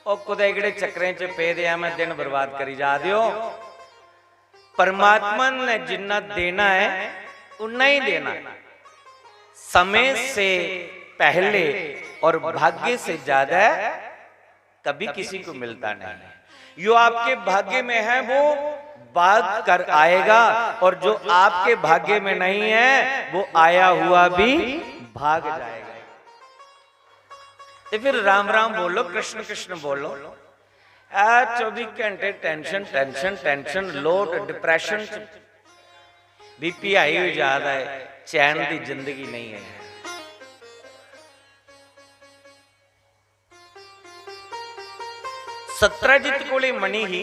और कुदै एड़े चक्करें च पे दे मैं दिन बर्बाद करी जा दियो परमात्मा ने जिन्ना देना है उतना ही देना समय से पहले और भाग्य से ज्यादा कभी किसी को मिलता नहीं। जो आपके भाग्य में है वो भाग कर आएगा और जो आपके भाग्य में नहीं है वो आया हुआ भी भाग जाएगा। तो फिर राम राम बोलो कृष्ण कृष्ण बोलो। 24 घंटे टेंशन टेंशन टेंशन लोट डिप्रेशन बीपी आई हुई ज्यादा है चैन की जिंदगी नहीं है। सत्राजित कोले मणि ही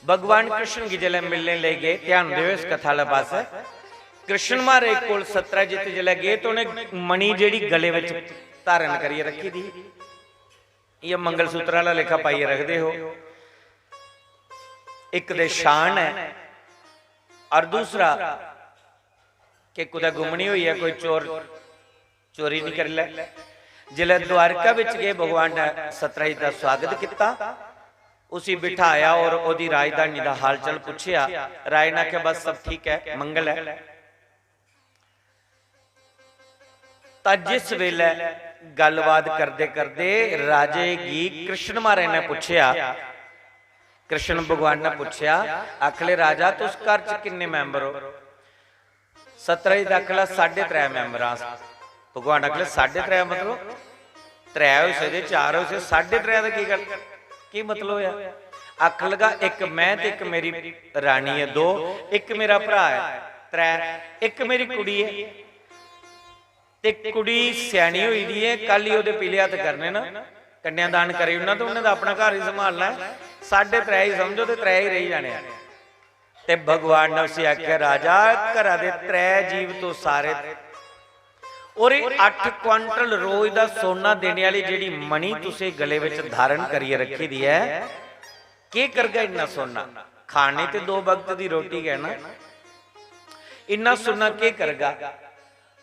भगवान कृष्ण की जले मिलने ले गए। ध्यान दो इस कथा वाले पास कृष्ण मारे कोल सत्राजित जले गए तो उन्हें मणि जेड़ी गले विच धारण करिए रखी थी ये मंगलसूत्र वाला लेखा पाइए रखते हो। एक दे शान है और दूसरा कि कुदा घुमनी हुई है कोई चोर चोरी नहीं कर ले। जिले द्वारका विच गए भगवान ने सत्राजित का स्वागत किया उसी बिठाया और ओदी राजधानी का हाल चाल पूछया। राय ने आख्या बस सब ठीक है मंगल है। जिस वेले गलबात करते करते राजे की कृष्ण महाराज ने पूछया कृष्ण भगवान ने पूछया आखले राजा तुस घर च किन्ने मैंबर हो। सत्राजित आखला 3.5 मैंबर। भगवान आखले 3.5 मतलब 3 हो सकते 4 हो सकते 3.5 का की मतलब है। आख लगा एक मैं ते एक मेरी रानी है 2 एक मेरा भरा है 3 एक मेरी कुड़ी है ते कुड़ी सियाणी हुई दी है कल ही ओदे पीले हत्थ करने ना कन्यादान करे उन्हें तो उन्हें अपना घर ही संभालना है 3.5 ही समझो तो 3 ही रही जाने। ते भगवान ने उसे आख्या राजा घर दे 3 जीव तो सारे और 8 क्वांटल रोज का सोना देने वाली जेड़ी मणि तुसे गले विच धारण करिए रखी दी है के करगा इन्ना सोना। खाने ते 2 वक्त की रोटी है ना इन्ना सोना के करगा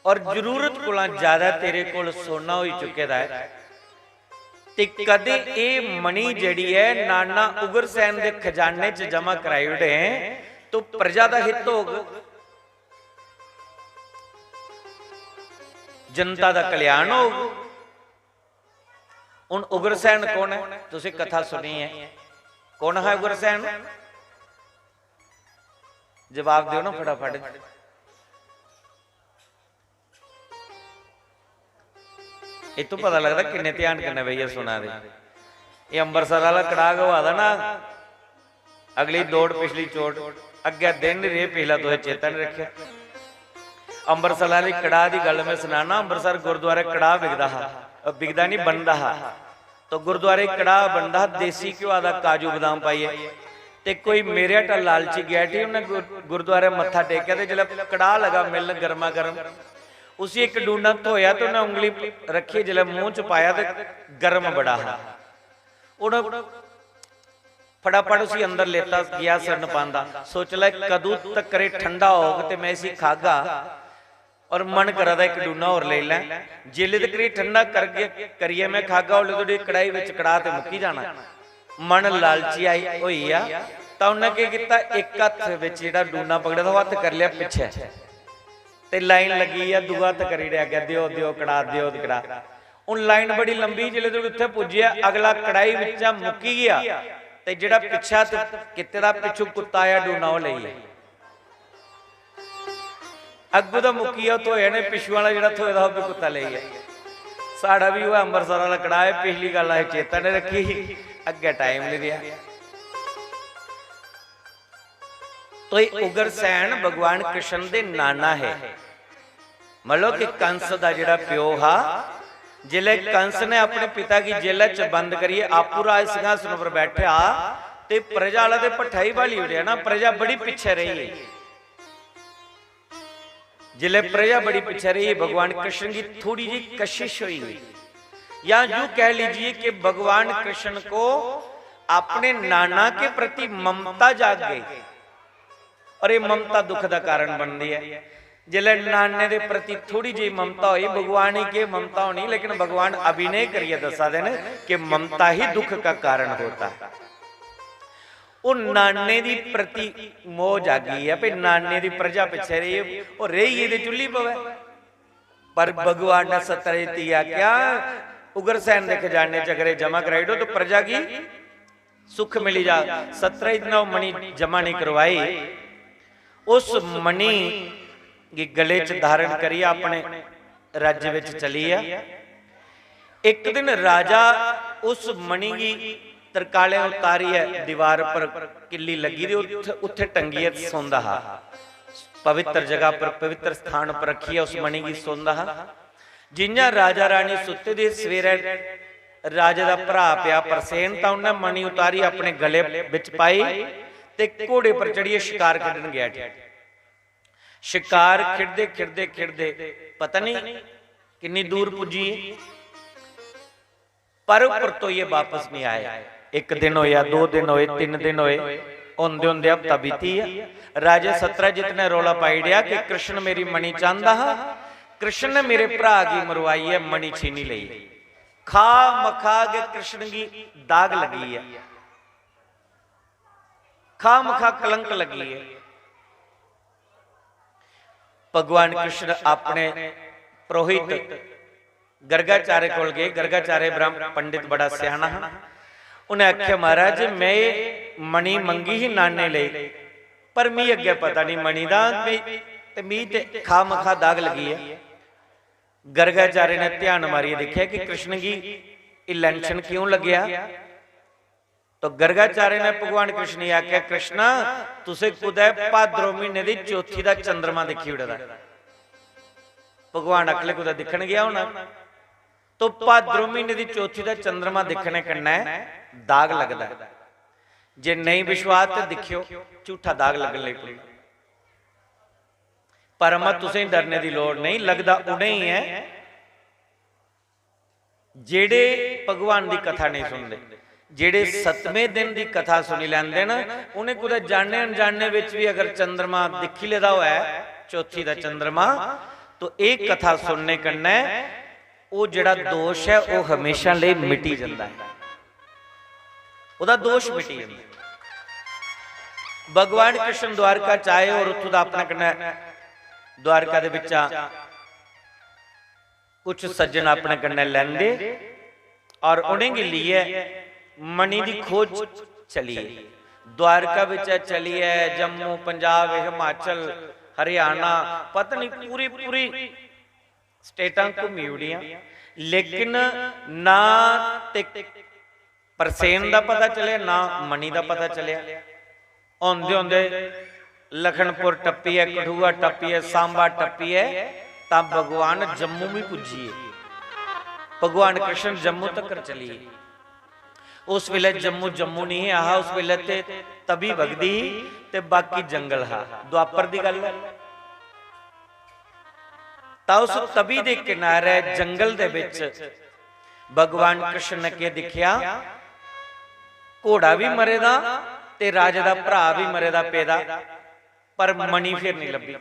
और जरूरत को ज्यादा तेरे को सोना हो चुके है। ते कदे ये मणि जड़ी है नाना उग्रसैन के खजाने च जमा कराई उड़े तो प्रजा का हित होगा जनता का कल्याण होगा। उन उग्रसैन कौन है तुसी कथा सुनी है कौन है उग्रसैन जवाब दो ना फटाफट। ये तो पता लगता किन्ने ध्यान करने भैया सुना दे। ये अंबरसर वाला कड़ा गवा ना अगली दौड़ पिछली चोट अगे दिन रे पिछला तो चेतन रखे। अंबरसर वाली कड़ा की गल मैं सुनाना। अंबरसर गुरुद्वारे कड़ा बिकदा नहीं बनता तो गुरुद्वारे कड़ा बनता देसी घ्यो का काजू बदाम पाइए ते कोई मेरे हटा लालची गया थी उन्हें गुरुद्वारे मत्था टेकिया तो जब कड़ा लगा मिलन गर्मा गर्म उसी एक डूना धोया तो उन्हें उंगली रखी जब मुंह च पाया तो गर्म बड़ा फटाफट उसी अंदर लेता गया सर न पांदा सोच ला कदू तक करे ठंडा होगा तो मैं इसी खागा और मन करा था एक डूना और ले लै जिले तक ठंडा करके करिए मैं खागा उले थोड़ी कड़ाई विच कड़ा ते मुक्की जाना। मन लालची आई हुई आ तो उन्हें क्या किया एक हथ विच जिहड़ा डूना पकड़े तो हथ कर लिया पिछे ते लाइन लगी है दूआ हथ करी गया दियो दियो कड़ा दियो कड़ा। उन लाइन बड़ी लंबी जिले तो उत्थे पुज्जिया अगला कड़ाई विचा मुक्की गया ते जिहड़ा पिछा किते दा पिछू कुत्ता आया डूना वो ले अगू दा मुक्की धोया ने पिछू वाला जिहड़ा धोए दा भी कुत्ता ले गया। साड़ा भी वो अंबरसर वाला कड़ा है पिछली गल है चेता ने रखी अगे टाइम नहीं दिया। तो ये उग्रसैन भगवान कृष्ण दे नाना है। मतलब कि कंस दा जिहड़ा प्यो हा जिले कंस ने अपने पिता की जेल च बंद करिए आपू राज सिंहासन पर बैठा ते प्रजा वाला ते भट्ठा ही भाली उड़िया ना प्रजा बड़ी पिछे रही है। जिले प्रजा बड़ी पीछे रही, भगवान कृष्ण की थोड़ी जी कशिश हुई, या यूं कह लीजिए कि भगवान कृष्ण को अपने नाना के प्रति ममता जाग गई, और ये ममता दुख का कारण बनती है। जिले नाने के प्रति थोड़ी जी ममता हुई, भगवान ही के ममता होनी, लेकिन भगवान अभिनय करिए दसा देने कि ममता ही दुख का कारण होता है। वो नाने दी प्रति मोह जागी है, भाई नाने दी प्रजा पिछे रही और रही ये चुल्ली पवे, पर भगवान ने सतरिया क्या उग्रसेन देख जाने चकरे जमा कराई दो तो प्रजा की सुख मिली जा। 17 दिन मणि जमा नहीं करवाई, उस मणि की गले च धारण करिए अपने राज्य विच चली है। एक दिन राजा उस मणि की तरकाले उतारी है, दीवार पर किल्ली लगी थी, उत्थे टंगी है सोंदा, पवित्र जगह पर पवित्र स्थान पर रखी है उस मणि की सोंदा। जिन्ना राजा रानी सुते दी सवेरे राजे दा भरा पिया परसेन, तां उन्हें मणि उतारी अपने गले विच पाई ते घोड़े पर चढ़िए शिकार खेडन गया। शिकार खिड़दे खिड़दे खिड़दे पता नहीं कितनी दूर पुजी, पर ऊपर तो ये वापस नहीं आया। एक दिन होया, 2 दिन होए, 3 दिन होए, ओंदे ओंदे हफ्ता बीती है। राजे 17 जितने रौला पाई दिया कि कृष्ण मेरी मणि चाहता, कृष्ण ने मेरे भरा की मरवाई है, मणि छीनी ली, खा मखा के कृष्ण की दाग लगी है, खा मखा कलंक लगी है। भगवान कृष्ण अपने पुरोहित गर्गाचार्य कोल गए। गर्गाचार्य ब्राह्मण पंडित बड़ा सियाना है, उन्हें आख्या महाराज मैं मणि मंगी ही नाने ले, पर मी अगे पता नहीं मणि दा ते मी ते खा मखा दाग लगी है। गर्गाचार्य ने ध्यान मारिए देखा कि कृष्ण की इलेंशन क्यों लग्या, तो गर्गाचार्य ने भगवान कृष्ण ने आख्या कृष्णा तुसे कुदै भाद्रो महीने की चौथी का चंद्रमा देखी उड़दा। भगवान अगले कुदै दिखण गया होना, तो भाद्रो महीने की चौथी का चंद्रमा दिखने कन्नै दाग लगदा, जे नहीं विश्वास तो दिखियो झूठा दाग लगन लग पैंदा। पर अम्मा तुसें डरने की लोड़ नहीं, लगदा उन्हें ही है जेड़े भगवान की कथा नहीं सुनते, जेड़े 7वें दिन की कथा सुनी लैंदे ना, उन्हें कुछ जाने अनजाने विच भी अगर चंद्रमा दिखी लेदा हुआ है चौथी का चंद्रमा, तो एक कथा सुनने कन्नै वो जेड़ा दोष है वो हमेशा ले मिटी जाता है, उदा दोष मिटी जाता है। भगवान कृष्ण द्वारका चाहे और उत्थों दा अपना कन्नै द्वारका दे विच कुछ सज्जन अपने कन्नै लैंदे और उन्हें के लिए मणि की खोज चली है। द्वारका विच चली है, जम्मू पंजाब हिमाचल हरियाणा पता नहीं पूरी पूरी स्टेटां घूमी उड़ियां, लेकिन ना ते परसेन का पता चलिया ना मणि का पता चलिया। आंदे आंदे लखनपुर टप्पी है, कठुआ टप्पी है, सांबा टप्पी है, तब भगवान जम्मू भी पुजी है। भगवान कृष्ण जम्मू तक चलिए। उस वेले जम्मू जम्मू नहीं है, आह उस वेले ते तभी वगदी ते बाकी जंगल हा, द्वापर दी गल है। ता उस तभी दे किनारे जंगल दे विच भगवान कृष्ण ने के दिखिया, घोड़ा भी मरे दा ते राजे दा भरा भी मरे दा पेदा, पर मणि फिर नहीं लभी।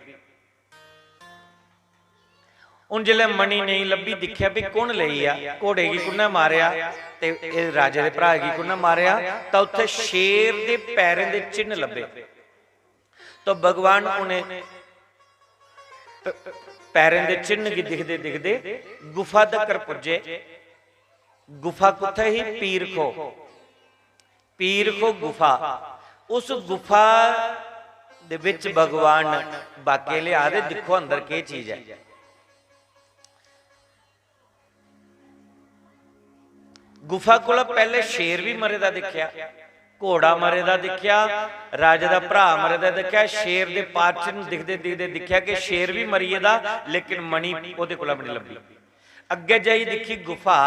उन जिले मणि नहीं लभी, दिखिया भी कौन लई आ, घोड़े की कुन्ने मारिया ते राजे दे भरा की कुन्ने मारिया, तो उत्थे शेर दे पैरें दे चिन्ह लभे। तो भगवान उन्हें पैरें दे चिन्ह की दिखदे दिखदे गुफा तक पुजे। गुफा कुत्थे ही पीर खो गुफा। उस गुफा दे विच भगवान बाके लिया दे, दिखो अंदर के चीज है। गुफा को पहले शेर भी मरे दा दिखया, घोड़ा मरे दा दिखया, राजे दा भरा मरे दा दिखया, शेर दे पाचन दिखदे दिखदे दिखया कि शेर भी मरीए दा, लेकिन मणि ओदे कोल नहीं लभी। अगे जाई दिखी गुफा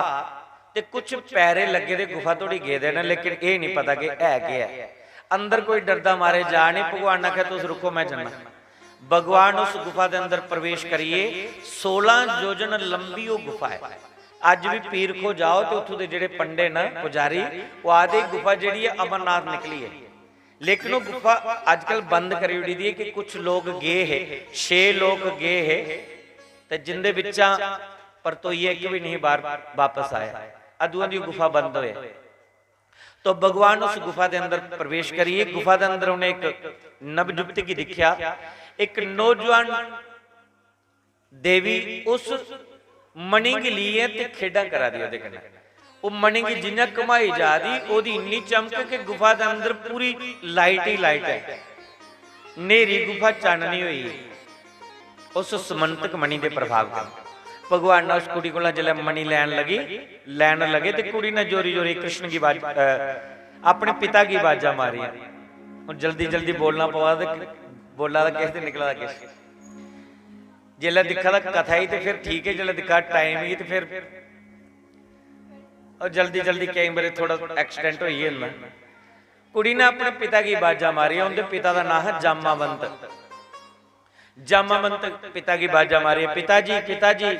ते कुछ पैरे लगे दे गुफा थोड़ी गेदे ने, लेकिन ये नहीं पता कि है क्या है। अंदर कोई डरदा मारे जा नहीं। भगवान ने कहा तुस रुको मैं जाना। भगवान उस गुफा के अंदर प्रवेश करिए। 16 योजन लंबी वो गुफा है। अज भी पीर खो जाओ तो उथों के जिहड़े पंडे न पुजारी वो आदि गुफा जिहड़ी है अमरनाथ निकली है, लेकिन वो गुफा अजकल बंद करी उड़ी दी है कि कुछ लोग गए है, 6 लोग गए है ते जिंदे विचां परतोईए एक भी नहीं बाहर वापस आया, अदुआं दी गुफा बंद होए। तो भगवान उस गुफा के अंदर प्रवेश करिए। गुफा के अंदर उन्हें एक नवजुवती की दिखा, एक नौजवान देवी उस मणि की ली है ते खेडा करा दी ओदे कन्नै। वो मणि की जिन्ना घुमाई जा दी ओदी इन्नी चमक कि गुफा के अंदर पूरी लाइट ही लाइट है, नेरी गुफा चाननी हुई उस समंतक मणि के प्रभाव का। भगवान ने उस कुड़ी को जल्द मणि लैन लगे तो कुड़ी ने जोरी जोरी कृष्ण की बाज अपने पिता की बाजा मारी। और जल्दी जल्दी बोलना पवा तो बोला किस दिन निकला किस जिला दिखा था कथा ही तो फिर ठीक है, जिला दिखा टाइम ही तो फिर और जल्दी जल्दी कई बार थोड़ा एक्सीडेंट हो ही है। कुड़ी ने अपने पिता की बाजा मारी, उनके पिता का नाम है जामावंत। जामावंत पिता की बाजा मारी, पिताजी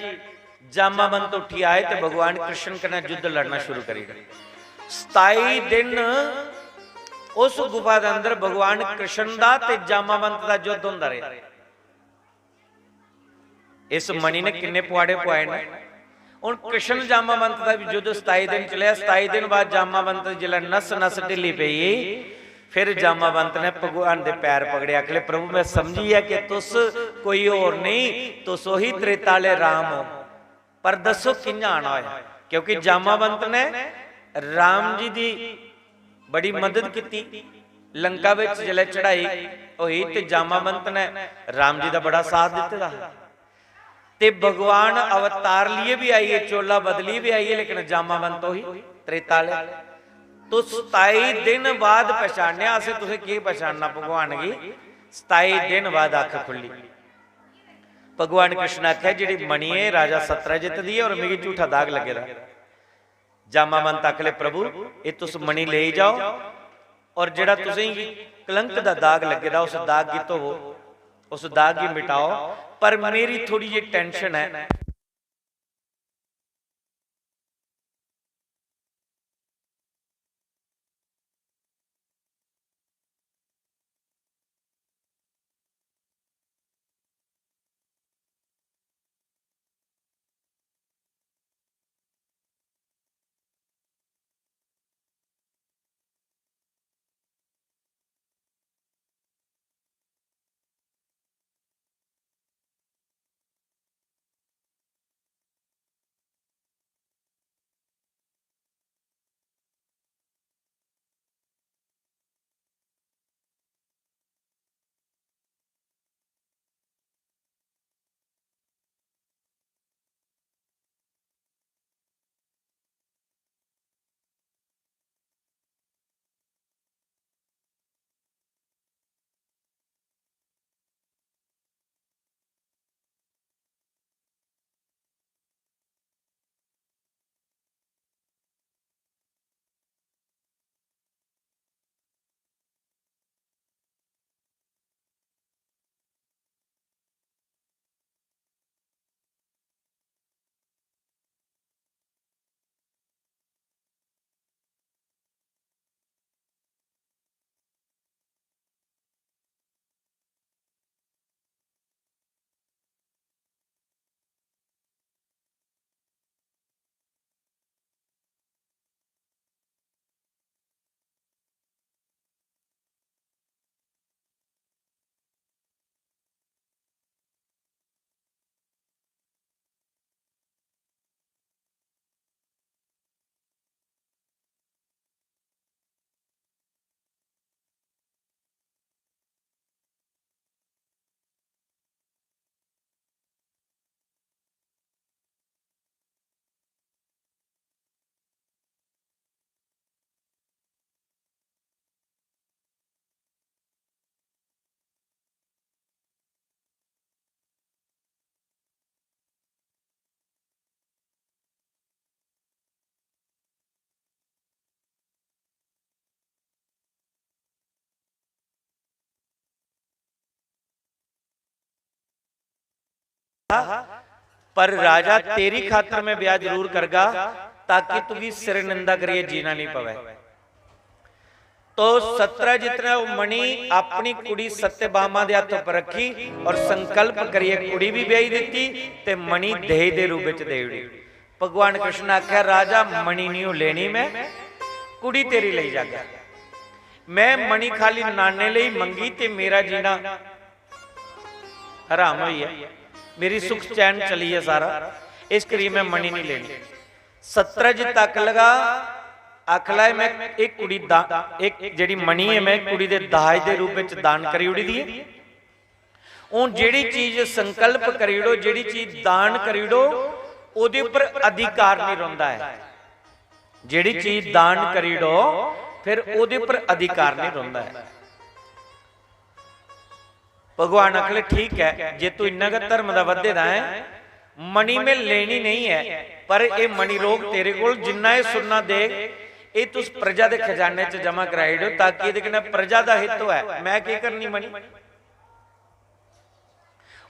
जामावंत उठी आए तो भगवान कृष्ण कने युद्ध लड़ना शुरू करी। 27 दिन उस गुफा के अंदर भगवान कृष्ण का ते जामावंत का युद्ध होंदा रहा। इस मणि ने किन्ने पुआड़े पुआए ने। हुण कृष्ण जामावंत का भी युद्ध 27 दिन चलिया। 27 दिन बाद जामावंत जिला नस नस ढिली पई, फिर जामावंत ने भगवान दे पैर पकड़े, आखले प्रभु मैं समझी है कि तुस कोई और नहीं, तुस ही त्रेताले राम हो, पर दसो किंजा आना होया। क्योंकि जामावंत ने राम जी दी बड़ी मदद की। लंका विच जिले चढ़ाई हुई ते जामावंत ने राम जी का बड़ा साथ दिता ते भगवान अवतार लिए भी आई है, चोला बदली भी आई है, लेकिन जामावंत ही त्रेताले। तो 27 दिन बाद पहचानिया असें तुसें की पहचानना भगवान की। 27 दिन बाद अख खुली। भगवान कृष्ण आख्या जी मणि है राजा सत्रजित दी और मिगी झूठा दाग लगे दा। जामावंत आखले प्रभु ये तुस मणि ले जाओ और जेड़ा तुसें कलंक दा दाग लगे दा उस दाग की धोवो, उस दाग की मिटाओ। पर मेरी थोड़ी जी टेंशन है कहा, पर राजा तेरी खातर मैं ब्याह जरूर करगा, ताकि तू भी सिर निंदा करिए जीना नहीं पवे। तो सत्यजित ने वो मणि अपनी कुड़ी सत्यभामा दे हत्थ पर रखी और संकल्प करिए कुड़ी भी ब्याही दिती ते मणि देह दे रूप विच दे उड़ी। भगवान कृष्ण आख्या राजा मणि नहीं लेनी, मैं कुड़ी तेरी लई जागा। मैं मणि खाली नाने लई मंगी ते मेरा जीना हराम होई है, मेरी सुख चैन चली है सारा, इस करिए मैं मणि नहीं लेनी। सत्यजित तक लगा आखला मैं एक कुड़ी एक जिहड़ी मणि है मैं कुड़ी दे दाज दे रूप विच दान करी उड़ी दी। हुण जिहड़ी चीज संकल्प करी उड़ो, जिहड़ी चीज दान करी उड़ो, ओदे उपर अधिकार नहीं रहिंदा है। जिहड़ी चीज दान करी उड़ो फिर ओदे उपर अधिकार नहीं रहिंदा है। भगवान आखले ठीक है, जे तू इन्ना का धर्म दा वधेदा है, मणि में लेनी नहीं है, पर ये मणि रोग तेरे कोल जिन्ना ये सुनना दे ये तुस प्रजा दे खजाने च जमा कराई दो, ताकि ये कहना प्रजा दा हित है। मैं की करनी मणि,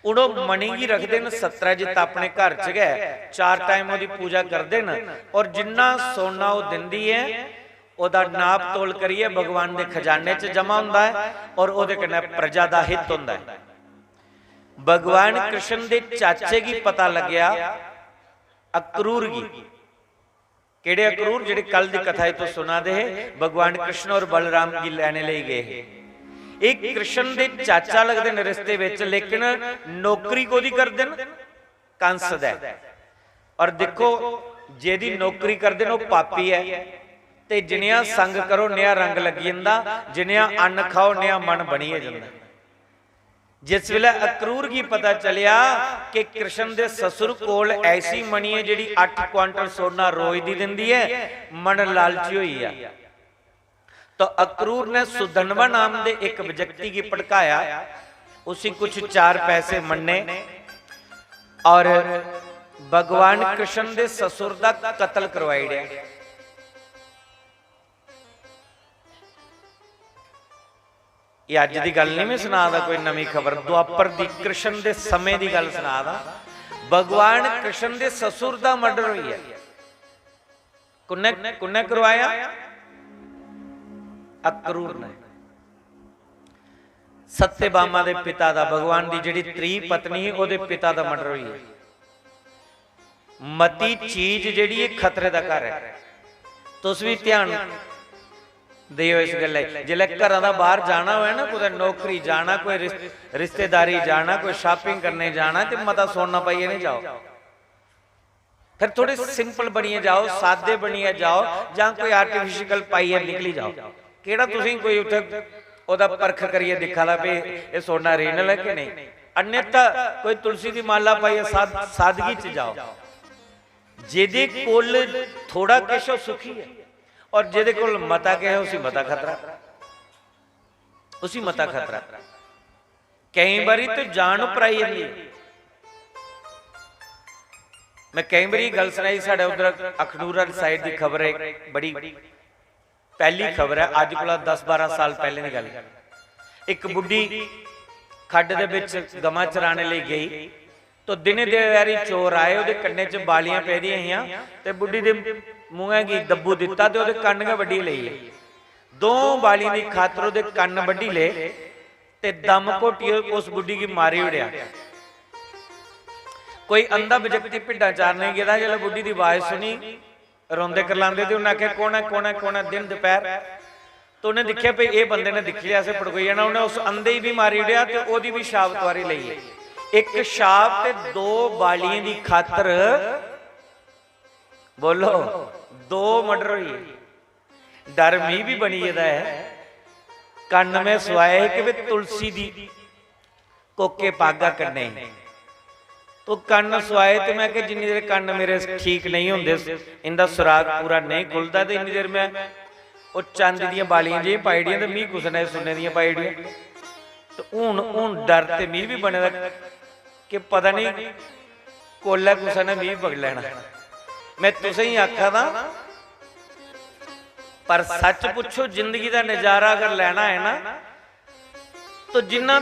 उड़ो मणि ही रखते न। सत्यजित अपने घर च गए, 4 टाइम ओदी पूजा करते न, और जिन्ना सोना वो दिंदी है ओदा नाप तोल करिए भगवान दे खजाने च जमा हुंदा है, और ओदे कन्नै प्रजा दा हित हुंदा है। भगवान कृष्ण दे चाचे की पता लग्या अक्रूर की। केड़े अक्रूर? जिहड़े कल दी कथा तो सुना दे, भगवान कृष्ण और बलराम की लैने ले गए। एक कृष्ण दे चाचा लगदे ने रिश्ते विच, लेकिन नौकरी कोदी करदे न कंस दा। और देखो जेदी नौकरी करदे न वो पापी है, ते जिनिया संग करो नया रंग लगी जांदा, जिनिया अन्न खाओ नया मन बणीए जांदा। जिस वेले अक्रूर की पता चलिया कि कृष्ण दे ससुर कोल ऐसी मणि है जिहड़ी 8 क्वांटल सोना रोज दी दिंदी है, मन लालची होई आ। तो अक्रूर ने सुधनवा नाम दे एक व्यक्ति की भड़काया, उसी कुछ 4 पैसे मन्ने और भगवान कृष्ण दे ससुर दा कत्ल करवाई दिया। ये अज की गल नहीं मैं सुना कोई नवी खबर, द्वापर दी कृष्ण दे समय की गल सुना। भगवान कृष्ण दे ससुर दा मर्डर हुई है। कुन्ने करवाया? अक्रूर ने। सत्यभामा दे पिता दा, भगवान दी जिहड़ी 3 पत्नी ओदे पिता दा मर्डर हुई है। मती चीज जिहड़ी खतरे दा घर है, तुस भी ध्यान दियो इस गल। जिले घर बाहर जाना हो ना, कोई नौकरी जाना, कोई रिश्तेदारी जाना, कोई शॉपिंग करने जाना, तो मता सोना पाइए नहीं जाओ। फिर थोड़े सिंपल बनिए जाओ, सादे बनिए जाओ, जां कोई आर्टिफिशियल पाइए निकली जाओ। केड़ा तुसीं कोई उत्थे ओदा परख करिए दिखा ला भी ये सोना रीनल है कि नहीं। अन्यथा कोई तुलसी की माला पाइए, सादगी च जाओ। जेदे कोल थोड़ा किश सुखी है, और जेदे कोल मता कहे उसी मता खतरा, उसी मता खतरा। कई बारी तो जान उपराई जाती है। मैं कई बारी गल सुनाई, साढ़े उधर अखनूर वाली साइड की खबर है, बड़ी पहली खबर है, अज को 10-12 साल पहले की गल। एक बुढ़ी खड्ड दे विच गमां चराने लई गई, तो दिने देरी चोर आए, उहदे कन्ने च बालियां पै दी हियां, ते बुढ़ी दे मूंह की दब्बू दिता, तो उहदे कन्न वड्डी लई। 2 बालियां दी खातर उहदे कन्न वड्डी ले, ते दम घोटी उस बुढ़ी की मारी उड़िया। कोई अंधा व्यक्ति भिड्डां चारने गया, जिहड़ा बुढ़ी की आवाज सुनी रोंदे करलांदे, ते उन्हें आख्या कौन है कौन है कौन है, दिन दोपहर। तो उन्हें देखिया भी ये बंदे ने दिख लिया से पड़कोई जाना, उन्हें उस अंधे ही भी मारी उड़िया, तो ओदी भी शाबतवारी लई है। एक शाप ते 2 बालियां दी खातर, बोलो 2 मर्डर हुई। डर मी भी बनी है, कन्न में सुआए कि तुलसी दी कोके पागा कन्ने, तो कन्न सुआए, तो मैं जिन्नी देर कन्न मेरे ठीक नहीं होंदे, इनका सुराग पूरा नहीं खुलता, तो इन्नी देर मैं वो चांदी दी बालियां जी पाई दी, तो मी कुछ ने सुने दी पाई दी। तो हूं डर ते मी भी बने कि पता नहीं कोला कुछ ने मी पकड़ लेना। मैं तुसें ही आखा था, पर सच पूछो जिंदगी का नजारा अगर लेना है ना, तो जिन्ना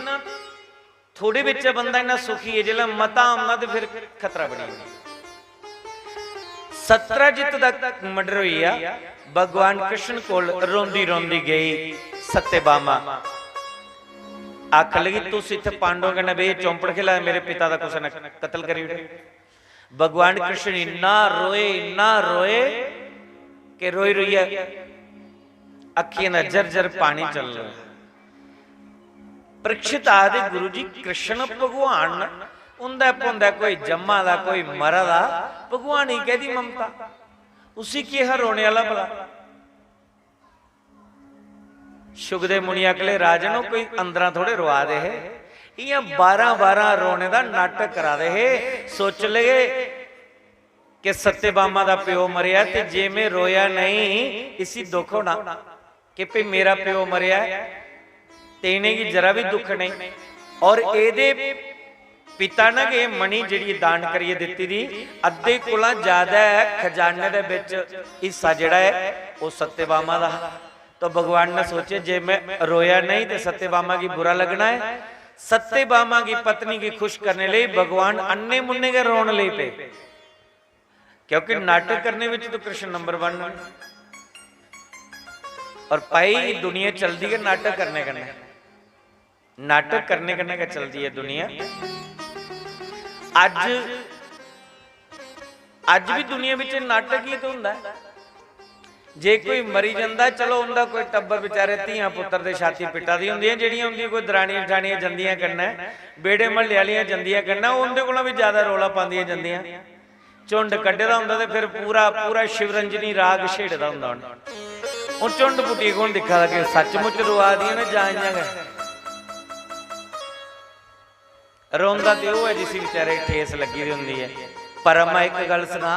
थोड़े विच बंदा इन्ना सुखी है, जिला मता आउंदा ते फिर खतरा बड़ी। सत्राजित दा मर्डर हुई आ, भगवान कृष्ण कोल रोंदी रोंदी गई सत्यभामा, आख लगी तुस इत्थे पांडवों के नबी चौंपड़ खिला मेरे पिता का कुछ न कत्ल करी उठे। भगवान कृष्ण इन्ना रोए कि रोई रोई अखियां दा जर पानी चल रहा। परीक्षित आदि गुरु जी कृष्ण भगवान उंदा पुंदा कोई जम्मा दा कोई मरा दा, भगवान ही कहदी ममता, उसी की है रोने वाला भला। सुखदेव मुनि अगले राजन कोई अंदर थोड़े रोआ दे है, 12-12 रोने का नाटक करा दे है। सोच ले कि सत्यभामा का प्यो मरिया ते जे मैं रोया नहीं इसी दुख होना कि भाई मेरा प्यो मरिया ते इन्हें की जरा भी दुख नहीं। और एदे पिता ने ये मणि जी दान करिए दिती दी अद्धे कोला ज्यादा है खजाने दे विच हिस्सा जिहड़ा है वो सत्यभामा दा। तो भगवान ने सोचे जे मैं रोया नहीं तो सत्यभामा की बुरा लगना है। सत्यभामा की पत्नी की खुश करने लिए भगवान अन्ने मुन्ने के रोन ले पे, क्योंकि नाटक करने में तो कृष्ण नंबर 1 और पाई दुनिया चलती है नाटक करने करने, नाटक करने करने का चलती है दुनिया। अज भी दुनिया में नाटक ही तो हुंदा है। जे कोई मरी जाता चलो उनका कोई टब्बर बेचारे धियां पुत्र दे छाती पिटा दी हुंदी जिहड़ियां हुंदियां कोई दराणियां जठाणियां जंदियां करना बेड़े महल्ले वालियां जंदियां करना उनके कोलों भी ज्यादा रौला पांदियां जंदियां। झुंड कड्ढे दा हुंदा ते फिर पूरा पूरा शिवरंजनी राग छेड़दा हुंदा। हुण झुंड पुट्टी कौन दिखा लगे सचमुच रोआ दियां ने जां इयां रोंदा ते ओह है जिस बेचारे ठेस लगी दी हुंदी है। पर मैं एक गल सुना,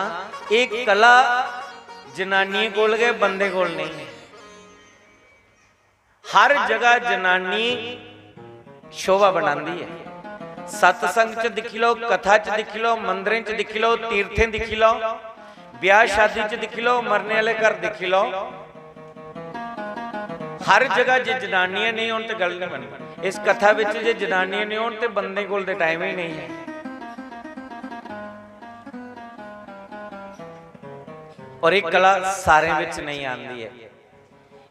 एक कला जनानी कोल गए बंदे कोल नहीं। हर जगह जनानी शोभा बनाती है। सत्संग च दिखी लो, कथा च दिखी लो, मंदिरें च दिखी लो, तीर्थें दिखी लो, ब्याह शादी च दिखी लो, मरने वाले घर दिखी लो, हर जगह जे जनानियां नहीं होन तो गल नहीं बनी। इस कथा विच जे जनानियां नहीं होन तो बंदे कोल ते टाइम ही नहीं है। और एक कला सारे विच नहीं आती है,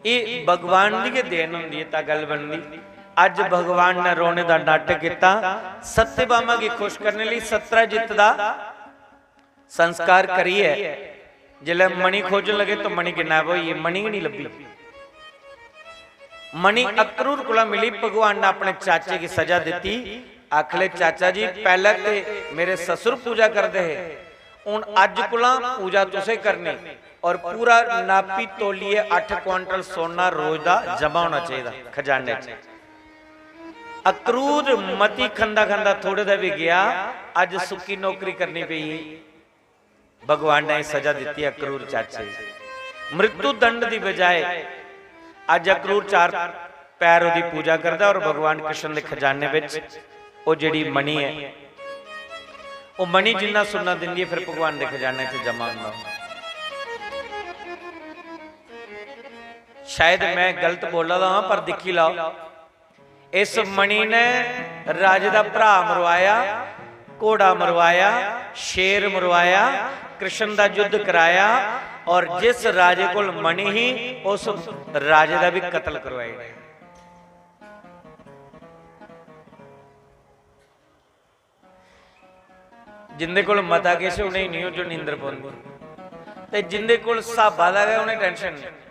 ये भगवान की देन होंदी है। गल बनती अज भगवान ने रोने का नाटक किया, सत्यभामा की खुश करने लिए सत्राजित का संस्कार करिए। जिले मणि खोजन लगे तो मणि किडनैप हुई, मणि नहीं लभी। मणि अक्रूर को मिली, भगवान ने अपने चाचे की सजा दी। आखले चाचा जी पहले तो मेरे ससुर पूजा करते हैं, हुण अज कोला पूजा तुसे करनी और पूरा नापी तोलिए 8 क्वांटल सोना रोज का जमा होना चाहिए खजाने च। अक्रूर मती खंदा खंदा थोड़े दा भी गया, अज सुखी नौकरी करनी पई। भगवान ने सजा दी अक्रूर चाचे, मृत्यु दंड की बजाय अज अक्रूर 4 पैर ओदी पूजा करता और भगवान कृष्ण के खजाने विच ओ जिहड़ी मणि है वो मणि जिन्ना सुनना दिंदी है फिर भगवान के खजाने च जमा होंदा। शायद मैं गलत बोला दा पर दिखी लाओ, इस मणि ने राजे दा भरा मरवाया, घोड़ा मरवाया, शेर मरवाया, कृष्ण दा युद्ध कराया और जिस राजे कोल मणि ही उस राजे दा भी कत्ल करवाया। जिंदे कोल मता किश उन्हें नहीं जो नींदर पौंदी, ते जिंदे कोल साबा दा है उन्हें टेंशन नहीं।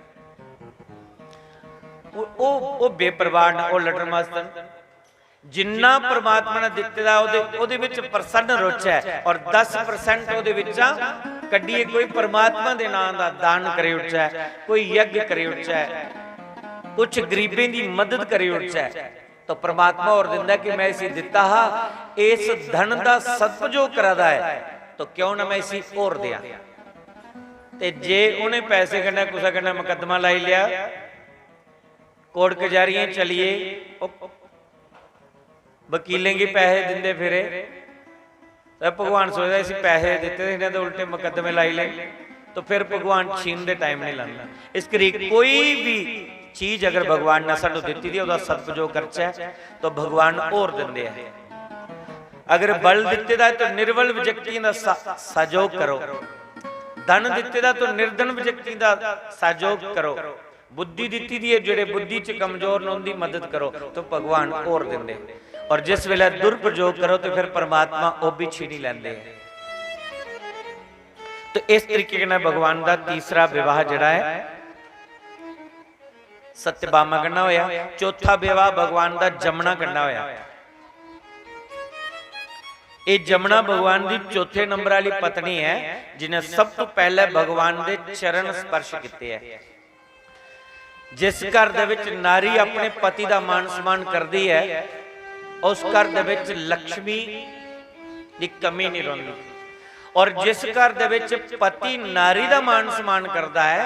वो बेपरवाह ना, वो लटर मस्तन जिन्ना परमात्मा ने दिते दा ओदे विच प्रसन्न रुच है और 10% ओदे विचा कड्डीए कोई परमात्मा दे नाम दा दान करे उठा है, कोई यज्ञ करे उठा है, कुछ गरीबें दी मदद करे उठा है, तो परमात्मा और दिंदा कि मैं इसी दिता हा, इस धन दा सदुपयोग करादा है तो क्यों ना मैं इसी और दिया। ते जे उन्हें पैसे कन्नै कुसा कन्नै मुकदमा लाई लिया, कोर्ट कचहरियां चलिए, वकीलें की पैसे दिंदे फिरे, तो भगवान सोचता इसी पैसे दिते इन्हें तो उल्टे मुकदमे लाई ले, तो फिर भगवान छीन दे टाइम नहीं लाता। इस करी कोई भी चीज अगर भगवान ने सानू दिती दी ओदा सदुपयोग करचा तो भगवान और दिंदे हैं। अगर बल दिते दा तो निर्बल विजक्ति का सहयोग करो, धन दिते दा तो निर्धन विजक्ति का सहयोग करो, बुद्धि दिती दी है जेड़े बुद्धि च कमजोर ने उनकी मदद करो तो भगवान और देंदे, और जिस वेले दुरुपयोग करो तो फिर परमात्मा वो भी छीनी लैंदे। तो इस तरीके नाल भगवान का तीसरा विवाह जिहड़ा है सत्यभामा करना होया। चौथा विवाह भगवान का जमुना करना होया। ये जमुना भगवान की चौथे नंबर वाली पत्नी है जिन्हें सब तो पहले भगवान के चरण स्पर्श किए है। जिस घर दे विच नारी अपने पति का मान सम्मान करती है उस घर दे विच लक्ष्मी की कमी नहीं रही, और जिस घर दे विच पति नारी का मान सम्मान करता है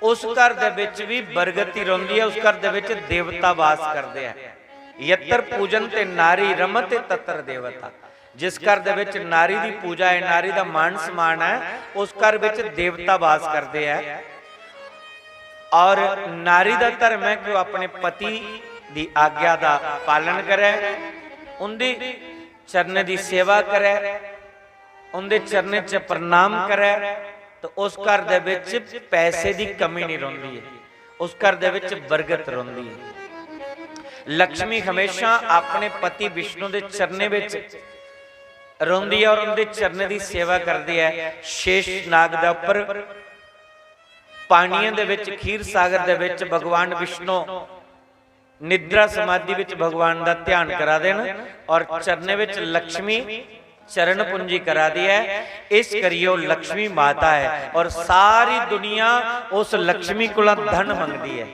उस घर दे विच भी बरगति रही है, उस घर दे विच देवता वास करते हैं। यत्र पूजन ते नारी रमत तत्र देवता। जिस घर दे विच नारी की पूजा है, नारी का मान सम्मान है, उस घर विच देवता वास करते हैं। और नारी का धर्म है कि वह अपने पति की आज्ञा का पालन करे, उनकी चरण की सेवा करे, उनके चरण च प्रणाम करे, तो उस घर दे विच पैसे की कमी नहीं रही है, उस घर दे विच बरगत रही है। लक्ष्मी हमेशा अपने पति विष्णु के चरने विच रही है और उनके चरण की सेवा करती है। शेष नाग दे उपर पानियों दे विच खीर सागर दे विच भगवान विष्णु निद्रा समाधि विच भगवान का ध्यान करा देन और चरने विच लक्ष्मी चरण पूंजी करा दी है। इस करियो लक्ष्मी माता है और सारी दुनिया उस लक्ष्मी को धन मंगती है।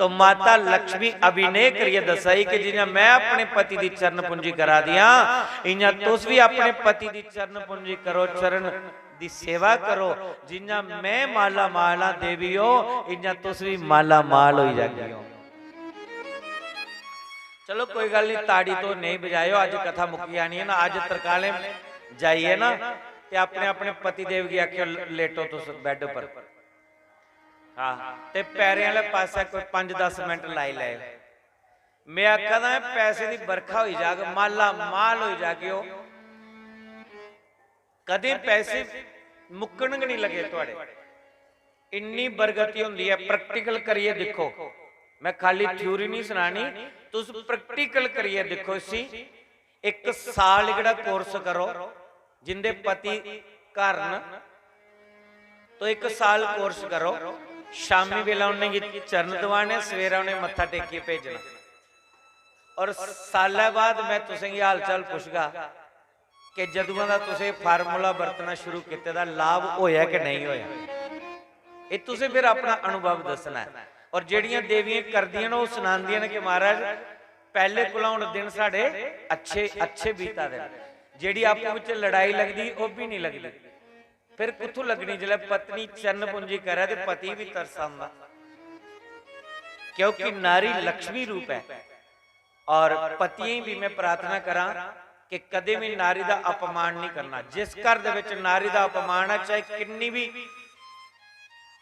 तो माता लक्ष्मी अभिनय करिए दसाई कि जिन्हें मैं अपने पति की चरण पूंजी करा दिया, इन्हें तुस भी अपने पति की चरण पूंजी करो, चरण की सेवा करो। जिन्हें मैं माला माला देवी हो, इन्हें तुस भी माला माल हो जागी हो। चलो कोई गल नहीं, ताड़ी तो नहीं बजायो, आज कथा मुक्की आनी है ना, आज तरकाले जाइए ना ते अपने अपने पति देव की आखियो लेटो तो बैड पर, हाँ ते पैरे वाले पासे कोई 5-10 मिनट लाई लाए। मैं आखदा पैसे की बरखा हो जाग, माला माल हो जागे हो, कदे पैसे मुक्कण नहीं लगे तुहाडे, इन्नी बरगति हुंदी है। प्रैक्टिकल करिए देखो, मैं खाली थ्योरी नहीं सुनानी, तुस प्रैक्टिकल करिए देखो। इसी 1 साल जिहड़ा कोर्स करो जिंदे पति घर न, तो 1 साल कोर्स करो, शामी वेला उन्हें चरण दवाने, सवेरा उन्हें मत्था टेकी भेजना, और साल बाद मैं तुसें हाल चाल पुछगा कि जदों दा तुसें फार्मूला वरतना शुरू किते दा लाभ होया कि नहीं होया, ये तुसें फिर अपना अनुभव दसना है। और जेड़ियां देवियां करदियां वो सुनांदियां ने कि महाराज पहले कोला हुण दिन साडे अच्छे बीता दे, जेड़ी आपस विच लड़ाई लगदी वो भी नहीं लगदी, फिर कित्थों लगनी जिले पत्नी चरण पूंजी करे ते पति भी तरसांदा, क्योंकि नारी लक्ष्मी रूप है। और पतियां भी मैं प्रार्थना करा कि कदे भी नारी का अपमान नहीं करना। जिस घर दे विच नारी का अपमान है, चाहे किन्नी भी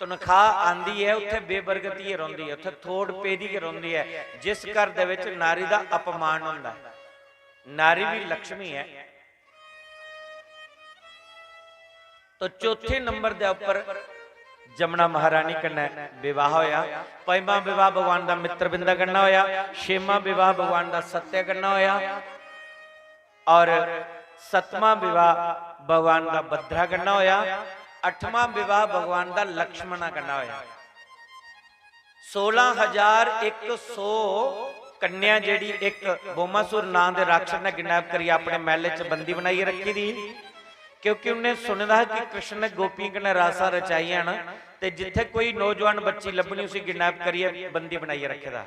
तनख्वाह आंदी है, उत्थे बेबरगती रही है, उत्थे थोड़ पेदी रही है। जिस घर दे विच नारी का अपमान होंदा है, नारी भी लक्ष्मी है। तो चौथे नंबर दे उपर जमुना महारानी कन्नै विवाह होया। पंजवां विवाह भगवान का मित्रबिंदा कन्नै होया। छेवां विवाह भगवान का सत्य कन्नै होया और 7वां विवाह भगवान का भद्रा कन्नै होया। 8वां विवाह भगवान का लक्ष्मणा कन्नै होया। 16,100 कन्या जेड़ी एक बोमासुर नाम के राक्षस ने किडनैप करी अपने महल च बंदी बनाई रखी थी, क्योंकि उन्हें सुनदा कि कृष्ण ने गोपी कन्नै रासा रचाइया ना, ते जिथे कोई नौजवान बच्ची लभनी उसे किडनैप करिए बंदी बनाई रखेदा।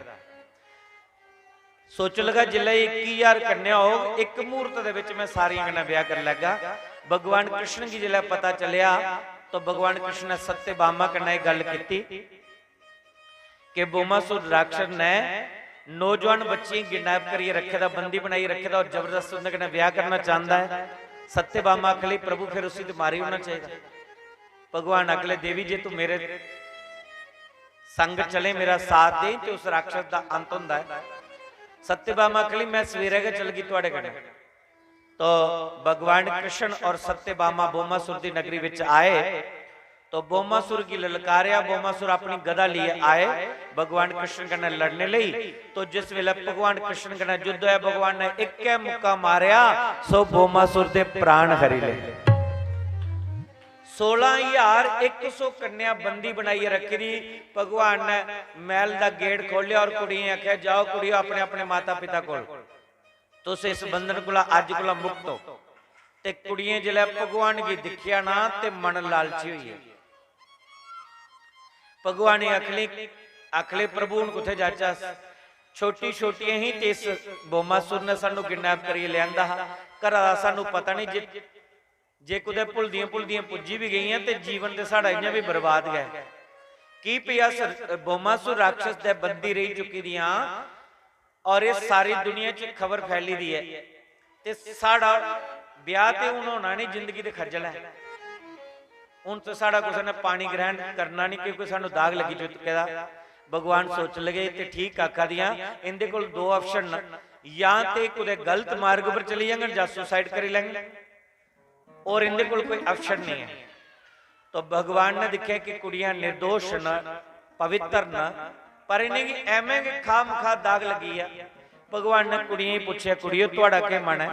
सोच लगा जिले 21,000 कन्या हो, एक मुहूर्त दे विच मैं सारियां कन्नै ब्याह कर लगा। भगवान कृष्ण की जिले पता चलिया तो भगवान कृष्ण ने सत्यभामा कन्नै गल की कि बोमासुर राक्षस ने नौजवान बच्ची किडनैप करिए रखे दा, बंदी बनाई रखे दा और जबरदस्त उनके कन्नै ब्याह करना चाहता है। सत्यभामा अगले प्रभु फिर उसी तो मारी होना चाहिए। भगवान अगले देवी जे तू मेरे संग चले, मेरा साथ दे, तो उस राक्षस का अंत होंदा है। सत्यभामा अगली मैं सवेरे के चल गई तुहाडे कन्नै, तो भगवान कृष्ण और सत्यभामा बोमासुर की नगरी विच आए तो बोमासुर की ललकारिया, बोमासुर अपनी गदा लिए आए भगवान कृष्ण कन्नै लड़ने लई। तो जिस वेले भगवान कृष्ण कन्नै युद्ध होया भगवान ने एक मुक्का मारिया सो बोमासुर दे प्राण हरी ले। 16,100 कन्या बंदी बनाई रखी थी। भगवान ने महल का गेट खोलिया और कुड़ियां आख्या जाओ कुड़ियों अपने अपने माता पिता कोल, तुस इस बंधन कोला अज कोला मुक्त हो। ते कुड़ियां जिले भगवान की दिखिया ना ते मन लालची हुई है। भगवान अखले प्रभु हूं कुथे जाचा, छोटी छोटिया ही ते इस बोमासुर ने सानू किडनैप करिए लियांदा घर दा सानू पता नहीं। जे कुदे भुलदियां भुलदियां पुजी भी गई तो जीवन तो साड़ा इं भी बर्बाद गया की पिया। बोमासुर राक्षस दे बंदी रही चुकी दियां और ये सारी दुनिया च खबर फैली दी है ते साड़ा ब्याह ते हुण होना नहीं, जिंदगी ते खज्जल है। हुण तो साड़ा कुछ ने पानी ग्रहण करना नहीं क्योंकि सानू दाग लगी चुके दा। भगवान सोच लगे ते ठीक आखा दियां इहदे कोल दो ऑप्शन, या ते कुदे गलत मार्ग पर चली जांगे जां सुसाइड करी लेंगे और इनके कोल कोई ऑप्शन नहीं है। तो भगवान ने देखा कि कुड़ियां निर्दोष न पवित्र न पर इन्हें की एवें के खाम खा दाग लगी है। भगवान ने कुड़ियां ही पूछा कुड़ियों तुहाडा क्या मन है।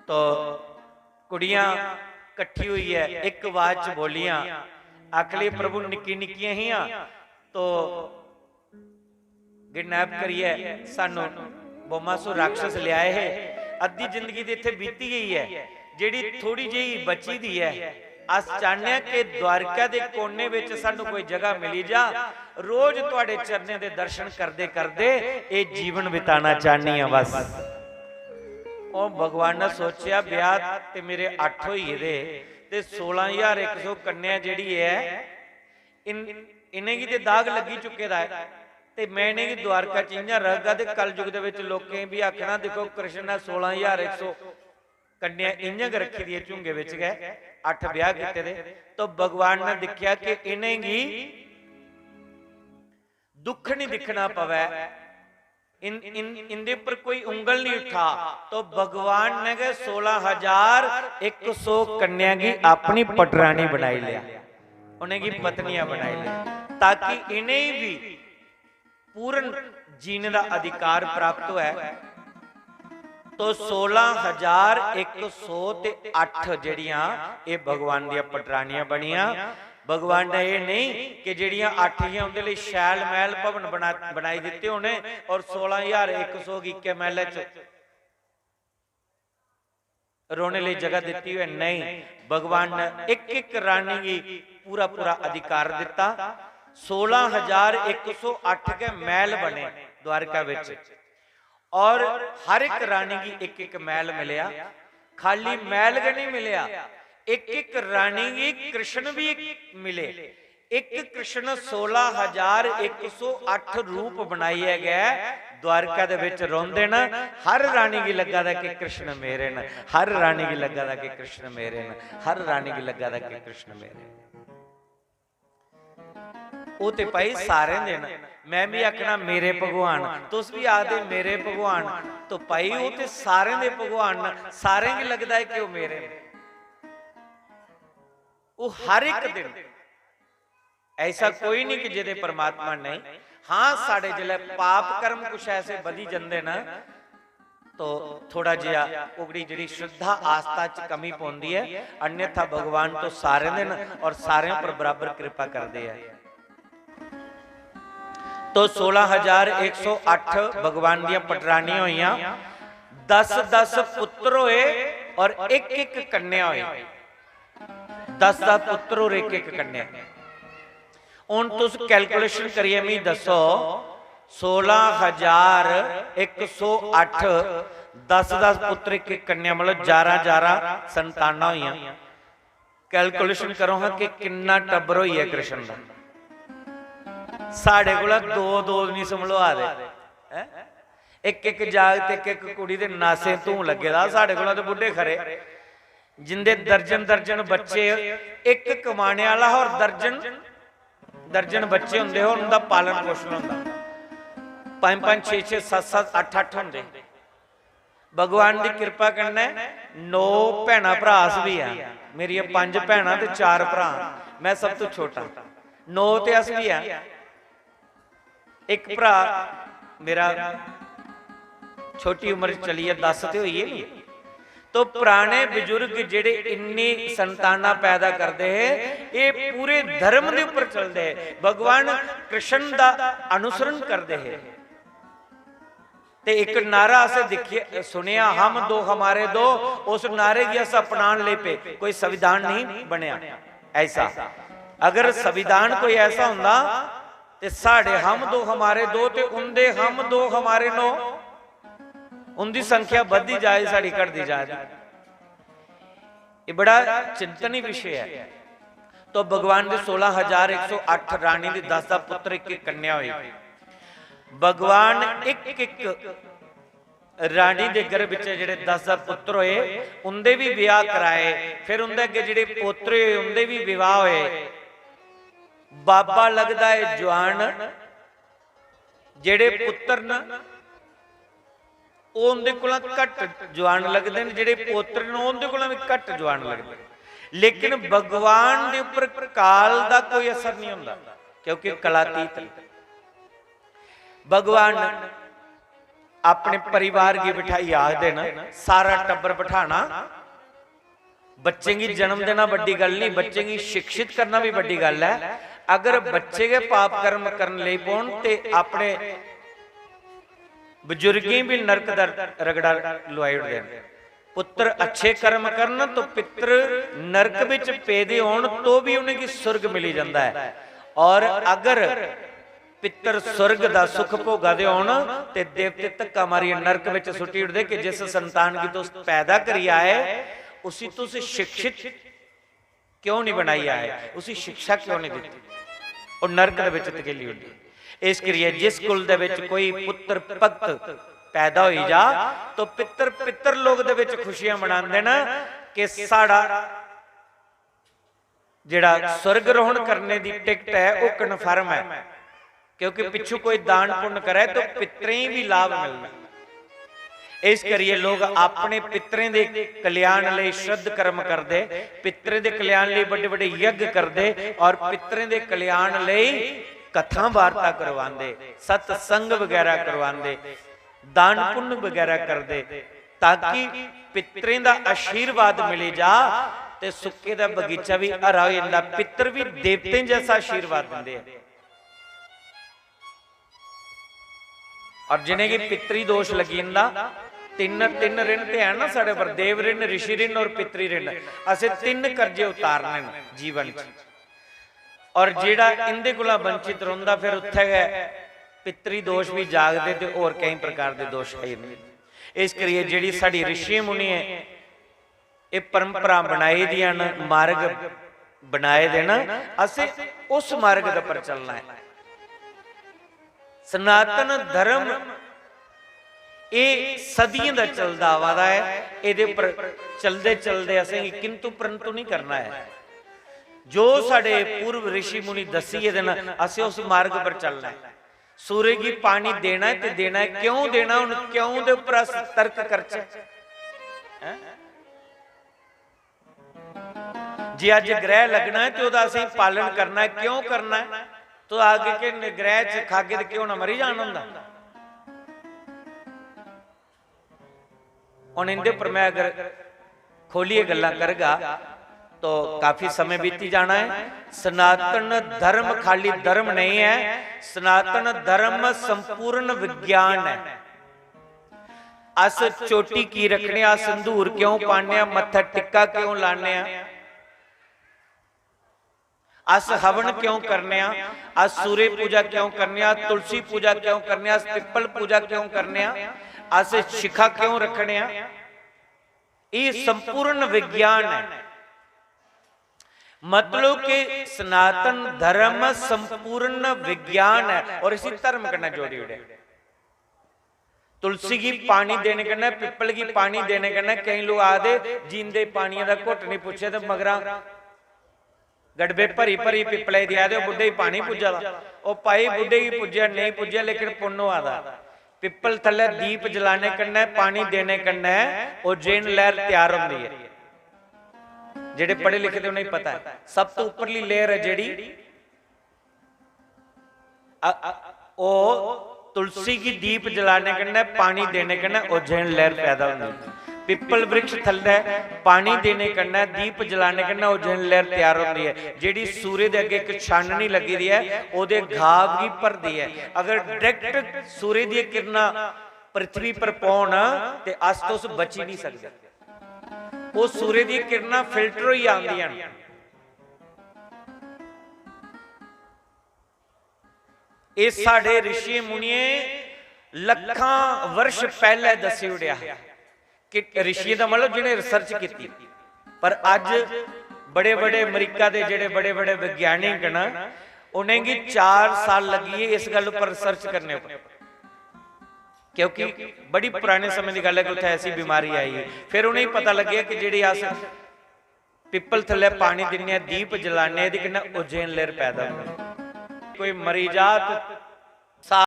तो कुड़ियां कट्ठी हुई है एक आवाज च बोलियां आखली प्रभु निक्की निक्कियां ही तो किडनैप करिए सानू बोमासुर राक्षस लियाए है। अद्धी जिंदगी तो इत्थे बीती गई है, जिहड़ी थोड़ी जी बची दी है अस चाहने कि द्वारका दे कोने विच सानू कोई जगह मिली जा, रोज तुहाडे चरणे दे दर्शन करदे करदे ये जीवन बिताना चाहनी है बस। और भगवान ने सोचा ब्याह ते मेरे 8 होई दे ते 16,100 कन्या जिहड़ी है इन्हें की ते दाग लगी चुके दा है ते मैं इन्हें की द्वारका च इयां रहगा ते कल युग दे विच लोकें भी आखना देखो कृष्ण ने 16,100 कन्या इंज रखी दी झुंगे विच गए 8 ब्याह किते दे। तो भगवान ने देखा कि इन्हें की दुख नहीं दिखना पवे, इनके ऊपर कोई उंगल नहीं उठा। तो भगवान ने 16,100 कन्या की अपनी पटरानी बनाई लिया, उन्हें की पत्नियां बनाई लिया ताकि इन्हें भी पूर्ण जीने का अधिकार प्राप्त हुआ है। तो 16,100 ते 8 जड़ियां ये भगवान दियां पटरानियां बनिया। भगवान ने ये नहीं कि जड़ियां 8 ही उनके लिए शैल महल भवन बनाई दिते होने और 16,100 इक्के महल रोने लिए जगह दी हुई नहीं। भगवान ने एक एक रानी की पूरा पूरा अधिकार दिता। 16,108 के महल बने द्वारका विच और हर एक रानी की एक एक महल मिलया। खाली महल के नहीं मिलया, एक एक रानी की कृष्ण भी मिले। एक कृष्ण 16,108 रूप बनाया गया द्वारका दे विच रोंदे न। हर रानी की लगा दा कि कृष्ण मेरे न, हर रानी की लगा दा कि कृष्ण मेरे न, हर रानी की लगा दा कि कृष्ण मेरे। वो तो भाई सारे दिन मैं भी आखना मेरे भगवान, तुस भी आखदे मेरे भगवान। तो भाई वो तो सारे दे भगवान, सारे की लगता है कि वो मेरे, वो हर एक दिन ऐसा कोई नहीं कि जिहदे परमात्मा नहीं। हाँ साडे जिले पाप कर्म कुछ ऐसे बधी जांदे न तो थोड़ा जिहा उगड़ी जिहड़ी श्रद्धा आस्था च कमी पौंदी है, अन्यथा भगवान तो सारे दिन और सारे पर बराबर कृपा करते हैं। तो 16,108 भगवान दियां पटरानियां होइयां, 10-10 पुत्र होए और एक एक कन्या होई। 10-10 पुत्र और एक एक कन्या। हुण तुस कैलकुलेशन करिए मी दसो 16,108 10-10 पुत्र एक एक कन्या मतलब 11-11 संताना होइयां। कैलकुलेशन करो हाँ कि किन्ना टब्बर होई है कृष्ण दा। साढ़े कोल 2-2 नहीं संभलवा दे, एक एक जागत एक एक कुड़ी दे नासे धूं लगे दा। साढ़े कोल तो बुढ़े खरे जिंदे दर्जन दर्जन बच्चे एक कमाने वाला और दर्जन दर्जन बच्चे होंदे हो, उनका पालन पोषण होंदा। 5-5 6-6 7-7 8-8 होंदे। भगवान की कृपा करना 9 भैन भरास भी आ, मेरी 5 भैन ते 4 भरा, मैं सब तो छोटा, 9 ते अस भी आ। एक भरा मेरा छोटी उम्र चली है, 10 ते हुई है। तो पुराने बजुर्ग जेडे इन्नी संताना पैदा करते हैं, ये पूरे धर्म के उपर चलते हैं, भगवान कृष्ण का अनुसरण करते हैं। ते एक नारा असे देखिए सुनिया, हम दो हमारे दो, उस नारे की अस अपनान ले पे, कोई संविधान नहीं बनया ऐसा। अगर संविधान कोई ऐसा हुंदा ते साढ़े हम दो हमारे दो ते उनदे हम दो हमारे 9, उनकी संख्या बढ़ती जाए, साड़ी घटती जाए। ये बड़ा चिंतनीय विषय है। तो भगवान के 16,108 रानी की 10 पुत्र, एक कन्या हुई। भगवान एक रानी के गर्भ विच जिहड़े 10 पुत्र होए, उनके भी विआह कराए, फिर उनके अगे जिहड़े पोतरे होए उनके भी विवाह होए। बाबा लगदा है जवान, जिहड़े पुत्र न उनके कोलों घट जवान लगते हैं, जिहड़े पोत्र ने उनके कोलों भी घट जवान लगते। लेकिन भगवान के उपर काल का कोई असर नहीं होता, क्योंकि कलातीत भगवान अपने परिवार की बिठाई आखदे न, सारा टब्बर बिठाना, बच्चे की जन्म देना बड़ी गल नहीं, बच्चे की शिक्षित करना भी बड़ी गल है। अगर बच्चे के पाप कर्म करने लई पौन ते अपने बजुर्गी भी नरक दर रगड़ा लुआई उठते हैं। पुत्र अच्छे कर्म करन तो पित्र नरक विच पैदे होण तो भी उन्हें सुर्ग मिली जाता है, और अगर पितर स्वर्ग का सुख भोगा दे होण ते देवते धक्का मारी नरक विच सुटी उठदे कि जिस संतान की तुस पैदा करी आए उसी तुस शिक्षित क्यों नहीं बनाई आए, उसी शिक्षा क्यों नहीं दी, और नरक दे विच धकेली उठी। इस करिए जिस कुल दे विच कोई पुत्र भगत पैदा होई जा तो पितर लोग दे विच खुशियां मनांदे न कि साड़ा जिहड़ा स्वर्ग रोहण करने दी टिकट है वो कन्फर्म है, क्योंकि पिछू कोई दान पुण्य करे तो पितरें भी लाभ मिलदा। इस करिए लोग अपने पितरें दे कल्याण लई श्रद्ध कर्म करदे, पितरें दे कल्याण लई बड़े बड़े यज्ञ करदे, और पितरें दे कल्याण लई कथा वार्ता करवांदे, सत्संग वगैरह करवांदे, दान पुण्य वगैरह करदे, ताकि पितरें दा आशीर्वाद मिले जा ते सुक्के दा बगीचा भी हरा हो जांदा। पितर भी देवतें जैसा आशीर्वाद दिंदे हैं। और जिन्हें की पितरी दोष लगी जंदा, तीन ऋण ते है ना साढ़े पर, देव ऋण, ऋषि ऋण और पितरी ऋण। असें 3 कर्जे उतारने जीवन च, और जेड़ा इंदे कोला वंचित रहिंदा फिर उत्थे गए पितरी दोष भी जागदे ते और कई प्रकार के दोष है। इस करिए जिहड़ी साडी ऋषि मुनि है ये परंपरा बनाई दियां न, मार्ग बनाए दे न, असें उस मार्ग दे पर चलना है। सनातन धर्म ये सदियों का चलता आवा है, ये पर चलते चलते असें किंतु परंतु नहीं करना है। जो साडे पूर्व ऋषि मुनि दसी है असें उस मार्ग पर चलना है। सूर्य की पानी देना है तो देना है, क्यों देना, उन क्यों दे उपर अस तर्क करचे। जे अज ग्रह लगना है तो असें पालन करना है, क्यों करना है, तो आगे के ग्रह च खागे तो क्यों ना मरी जाना हुंदा। हुण इहदे पर मैं अगर खोलिए गल्लां करगा तो काफी समय बीती जाना है। सनातन धर्म खाली धर्म नहीं है, सनातन धर्म संपूर्ण विज्ञान है। अस चोटी की रखने, संधूर क्यों पाने, मत्था टिक्का क्यों लाने, अस हवन क्यों करने, अस सूर्य पूजा क्यों करने, तुलसी पूजा क्यों करने, पिपल पूजा क्यों करने, अस शिखा क्यों रखने, ये संपूर्ण विज्ञान है। मतलब कि सनातन धर्म संपूर्ण विज्ञान है और इसी धर्म करना जोड़ी उड़े। तुलसी की पानी देने करना, पिपल की पानी देने करना, कई लोग आदे जींदे पानी का घुट नहीं पूछे तो मगरा गड़बे भरी भरी पिपले दिया बुढ़े ही पानी पुजा, भाई बुढ़े ही पुजया नहीं पुजया लेकिन पुण्य आदा। पिपल थले दीप जलाने कन्ने पानी देने कन्ने उज्जैन लहर तैयार होंदी है। जेडे पढ़े लिखे ते उन्हें पता है सब तो उपरली लेयर है जेड़ी ओ तुलसी की दीप जलाने कन्ने पानी देने कन्ने उज्जैन लहर पैदा होंदी है। पिपल वृक्ष थल्ले पानी देने कन्ने दीप जलाने कन्ने उज्जैन लहर तैयार होंदी है। जेड़ी सूर्य दे अगे एक छाननी लगी दी है ओदे घाव की भरदी है। अगर डायरेक्ट सूर्य दी किरणां पृथ्वी पर पौण ते अस तो उस बची नहीं सकदे। वो सूर्य दी किरणां फिल्टर ही आंदियां ने। ये साडे ऋषि मुनिए लखां वर्ष पहले दसी उड़िया कि ऋषि का मतलब जिन्हें रिसर्च की। पर अज बड़े बड़े अमरीका के जेडे बड़े बड़े विज्ञानिक ना उन्हें 4 साल लगी है इस गल पर रिसर्च करने पर, क्योंकि बड़ी पुराने समय की गल है कि उत्थे ऐसी बीमारी आई है। फिर उन्हें पता लगे कि जी अस पिपल थले पानी दिने दीप जलाने उज्जैन लहर पैदा होती। कोई मरी जा तो